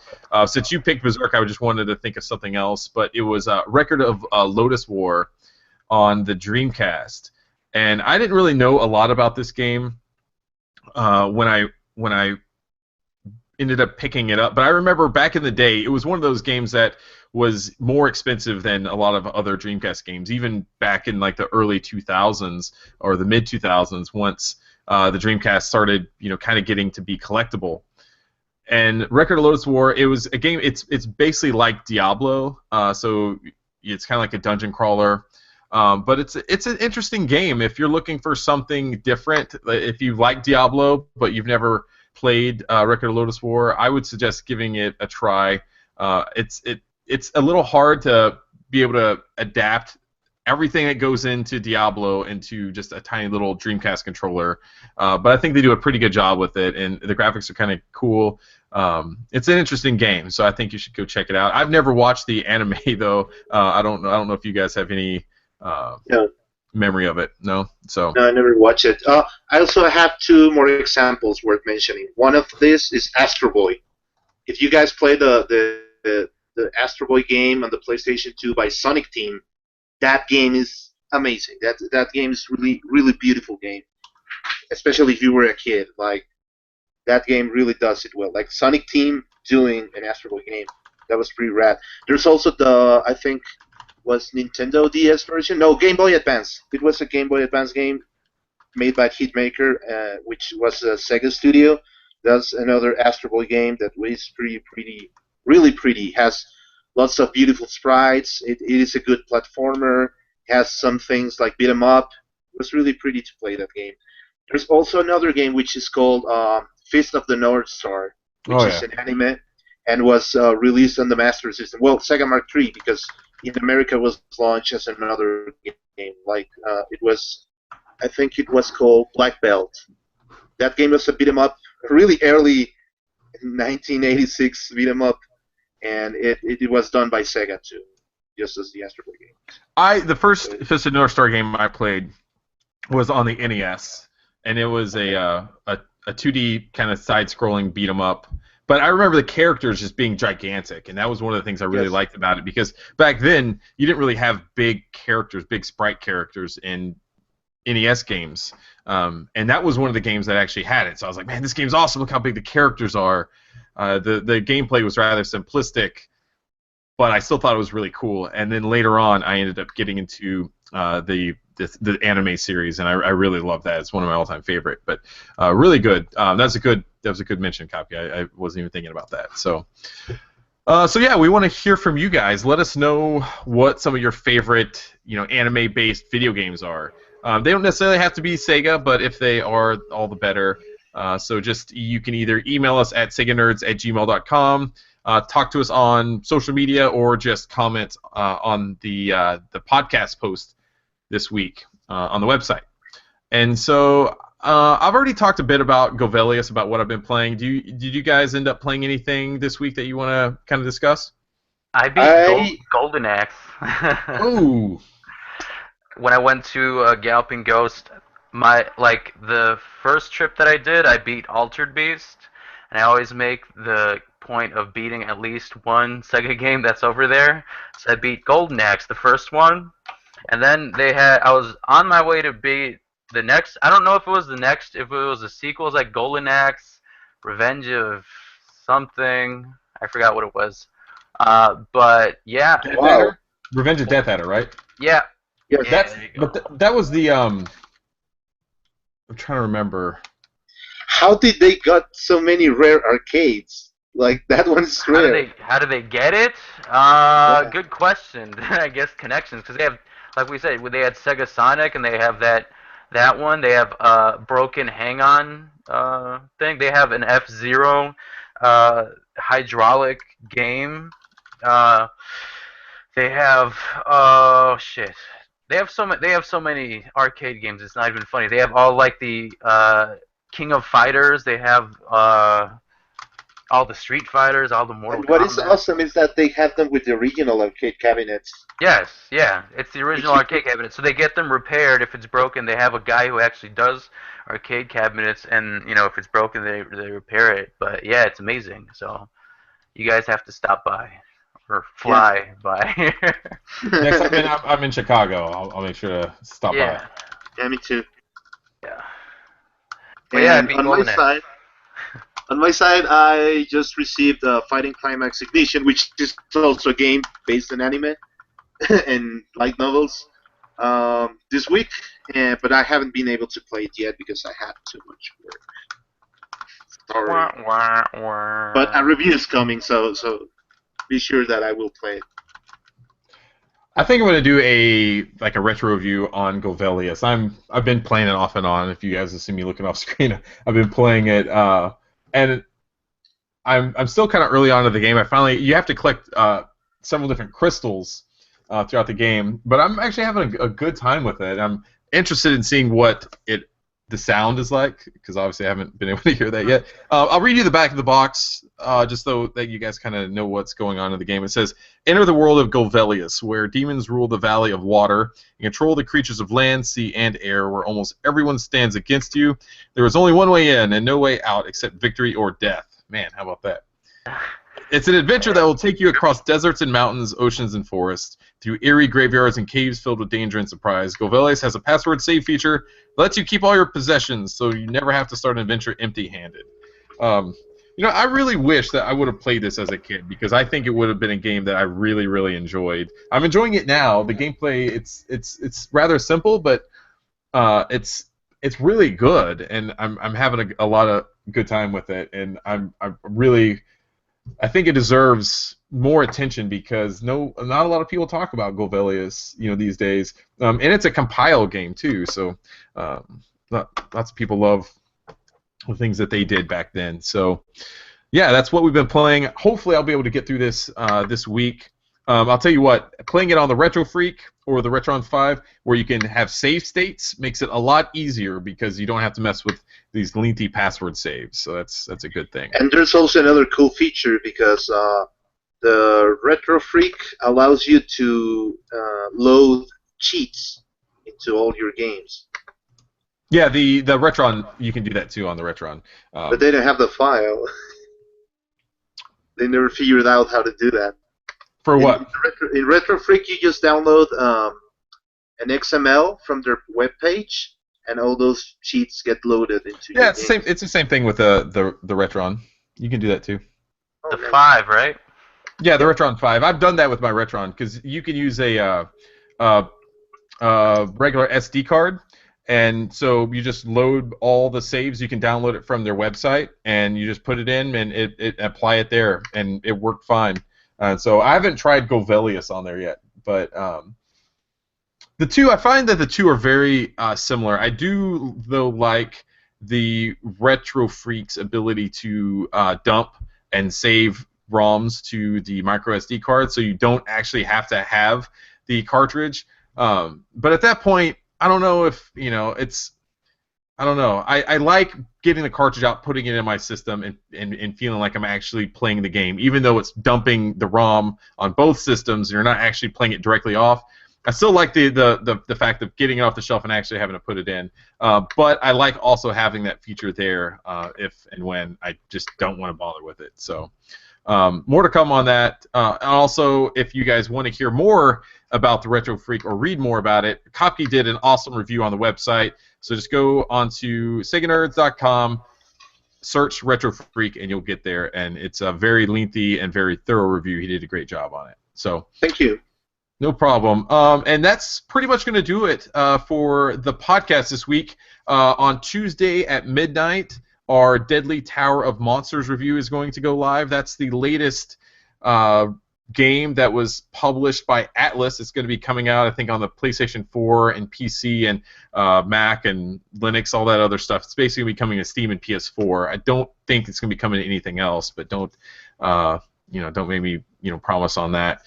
since you picked Berserk, I just wanted to think of something else. But it was Record of Lotus War on the Dreamcast. And I didn't really know a lot about this game when I ended up picking it up, but I remember back in the day, it was one of those games that was more expensive than a lot of other Dreamcast games, even back in like the early 2000s or the mid 2000s, once the Dreamcast started, kind of getting to be collectible. And Record of Lotus War, it was a game. It's basically like Diablo, so it's kind of like a dungeon crawler. But it's an interesting game if you're looking for something different. If you like Diablo but you've never played Record of Lotus War, I would suggest giving it a try. It's a little hard to be able to adapt everything that goes into Diablo into just a tiny little Dreamcast controller, but I think they do a pretty good job with it, and the graphics are kind of cool. It's an interesting game, so I think you should go check it out. I've never watched the anime though. I don't know if you guys have any memory of it. No, so no, I never watched it. I also have two more examples worth mentioning. One of this is Astro Boy. If you guys play the Astro Boy game on the PlayStation 2 by Sonic Team, that game is amazing. That game is really beautiful game, especially if you were a kid. Like, that game really does it well. Like Sonic Team doing an Astro Boy game, that was pretty rad. There's also was Nintendo DS version. No, Game Boy Advance. It was a Game Boy Advance game made by Hitmaker, which was a Sega studio. That's another Astro Boy game that is pretty, really pretty. Has lots of beautiful sprites. It is a good platformer. Has some things like beat 'em up. It was really pretty to play that game. There's also another game which is called Fist of the North Star, which is an anime, and was released on the Master System. Well, Sega Mark III, because in America it was launched as another game. Like I think it was called Black Belt. That game was a beat 'em up, really early 1986 beat 'em up, and it was done by Sega too, just as the Astro Boy game. The first Fist of North Star game I played was on the NES, and it was a 2D kind of side-scrolling beat 'em up. But I remember the characters just being gigantic, and that was one of the things I really liked about it, because back then you didn't really have big characters, big sprite characters in NES games, and that was one of the games that actually had it. So I was like, man, this game's awesome. Look how big the characters are. The gameplay was rather simplistic, but I still thought it was really cool. And then later on, I ended up getting into the anime series, and I really love that. It's one of my all-time favorite. But really good. That was a good mention, Copy. I wasn't even thinking about that. So yeah, we want to hear from you guys. Let us know what some of your favorite, anime-based video games are. They don't necessarily have to be Sega, but if they are, all the better. So just you can either email us at seganerds@gmail.com, talk to us on social media, or just comment on the podcast post this week on the website. And so I've already talked a bit about Govelius, about what I've been playing. Did you guys end up playing anything this week that you want to kind of discuss? I beat Golden Axe. Ooh. When I went to Galloping Ghost, the first trip that I did, I beat Altered Beast, and I always make the point of beating at least one Sega game that's over there. So I beat Golden Axe, the first one, and then I was on my way to beat the next. I don't know if it was the next, if it was the sequels like Golden Axe, Revenge of something. I forgot what it was. But yeah. Wow. Revenge of Death Adder, right? Yeah. Yeah, that was the I'm trying to remember. How did they got so many rare arcades? Like that one's rare. How do they get it? Good question. I guess connections, because they have, like we said, they had Sega Sonic, and they have that one. They have Broken Hang On thing. They have an F-Zero hydraulic game. They have shit. They have so many arcade games. It's not even funny. They have all like the King of Fighters. They have all the Street Fighters, all the Mortal Kombat. What is awesome is that they have them with the original arcade cabinets. Yes, yeah, it's the original arcade cabinet. So they get them repaired. If it's broken, they have a guy who actually does arcade cabinets, and if it's broken, they repair it. But yeah, it's amazing. So you guys have to stop by. Or fly by. Next time I'm in Chicago, I'll make sure to stop by. Yeah, me too. Yeah. But on my side, I just received Fighting Climax Ignition, which is also a game based on anime and light novels this week. But I haven't been able to play it yet because I had too much work. Sorry. But a review is coming, so be sure that I will play it. I think I'm going to do a retro review on Govelius. I've been playing it off and on. If you guys have seen me looking off screen, I've been playing it, and I'm still kind of early on in the game. You have to collect several different crystals throughout the game, but I'm actually having a good time with it. I'm interested in seeing what the sound is like, because obviously I haven't been able to hear that yet. I'll read you the back of the box, just so that you guys kind of know what's going on in the game. It says, enter the world of Govelius, where demons rule the Valley of Water and control the creatures of land, sea, and air, where almost everyone stands against you. There is only one way in and no way out except victory or death. Man, how about that? It's an adventure that will take you across deserts and mountains, oceans and forests, through eerie graveyards and caves filled with danger and surprise. Govelius has a password save feature that lets you keep all your possessions, so you never have to start an adventure empty-handed. You know, I really wish that I would have played this as a kid because I think it would have been a game that I really, really enjoyed. I'm enjoying it now. The gameplay, it's rather simple, but it's really good, and I'm having a lot of good time with it, and I think it deserves more attention because not a lot of people talk about Golvelius, these days, and it's a compile game too, so lots of people love the things that they did back then. So yeah, that's what we've been playing. Hopefully, I'll be able to get through this this week. I'll tell you what, playing it on the Retro Freak or the Retron 5, where you can have save states, makes it a lot easier because you don't have to mess with these lengthy password saves. So that's a good thing. And there's also another cool feature because the Retro Freak allows you to load cheats into all your games. Yeah, the Retron, you can do that too on the Retron. But they don't have the file. They never figured out how to do that. For what? In Retro Freak, you just download an XML from their webpage, and all those cheats get loaded into your it's game. It's the same thing with the Retron. You can do that too. The 5, right? Yeah, the Retron 5. I've done that with my Retron because you can use a regular SD card, and so you just load all the saves. You can download it from their website, and you just put it in, and it apply it there, and it worked fine. So I haven't tried Golvelius on there yet, but I find that the two are very similar. I do, though, like the Retro Freak's ability to dump and save ROMs to the micro SD card, so you don't actually have to have the cartridge. But at that point, I don't know if, I don't know. I like getting the cartridge out, putting it in my system, and feeling like I'm actually playing the game, even though it's dumping the ROM on both systems and you're not actually playing it directly off. I still like the fact of getting it off the shelf and actually having to put it in. But I like also having that feature there if and when I just don't want to bother with it. So more to come on that. And also, if you guys want to hear more about the Retro Freak or read more about it, Kopke did an awesome review on the website. So just go onto SegaNerds.com, search Retro Freak, and you'll get there. And it's a very lengthy and very thorough review. He did a great job on it. So thank you. No problem. And that's pretty much going to do it for the podcast this week. On Tuesday at midnight, our Deadly Tower of Monsters review is going to go live. That's the latest game that was published by Atlas. It's going to be coming out, I think, on the PlayStation 4 and PC and Mac and Linux, all that other stuff. It's basically going to be coming to Steam and PS4. I don't think it's going to be coming to anything else, but don't make me promise on that.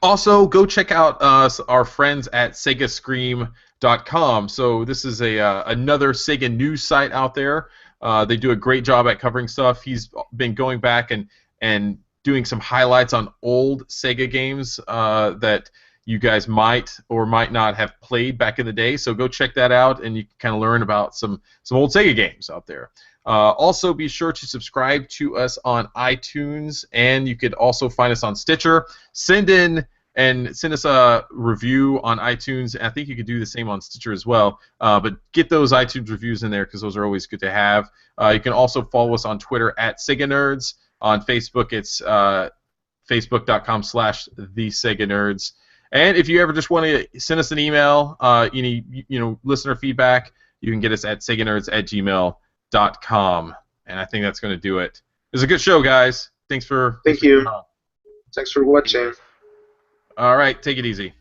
Also, go check out our friends at SegaScream.com. So this is another Sega news site out there. They do a great job at covering stuff. He's been going back and doing some highlights on old Sega games that you guys might or might not have played back in the day. So go check that out, and you can kind of learn about some old Sega games out there. Also, be sure to subscribe to us on iTunes, and you could also find us on Stitcher. Send us a review on iTunes. I think you could do the same on Stitcher as well. But get those iTunes reviews in there because those are always good to have. You can also follow us on Twitter at Sega Nerds. On Facebook, it's facebook.com/theseganerds. And if you ever just want to send us an email, listener feedback, you can get us at seganerds@gmail.com. And I think that's going to do it. It was a good show, guys. Thank you. Thanks for watching. All right, take it easy.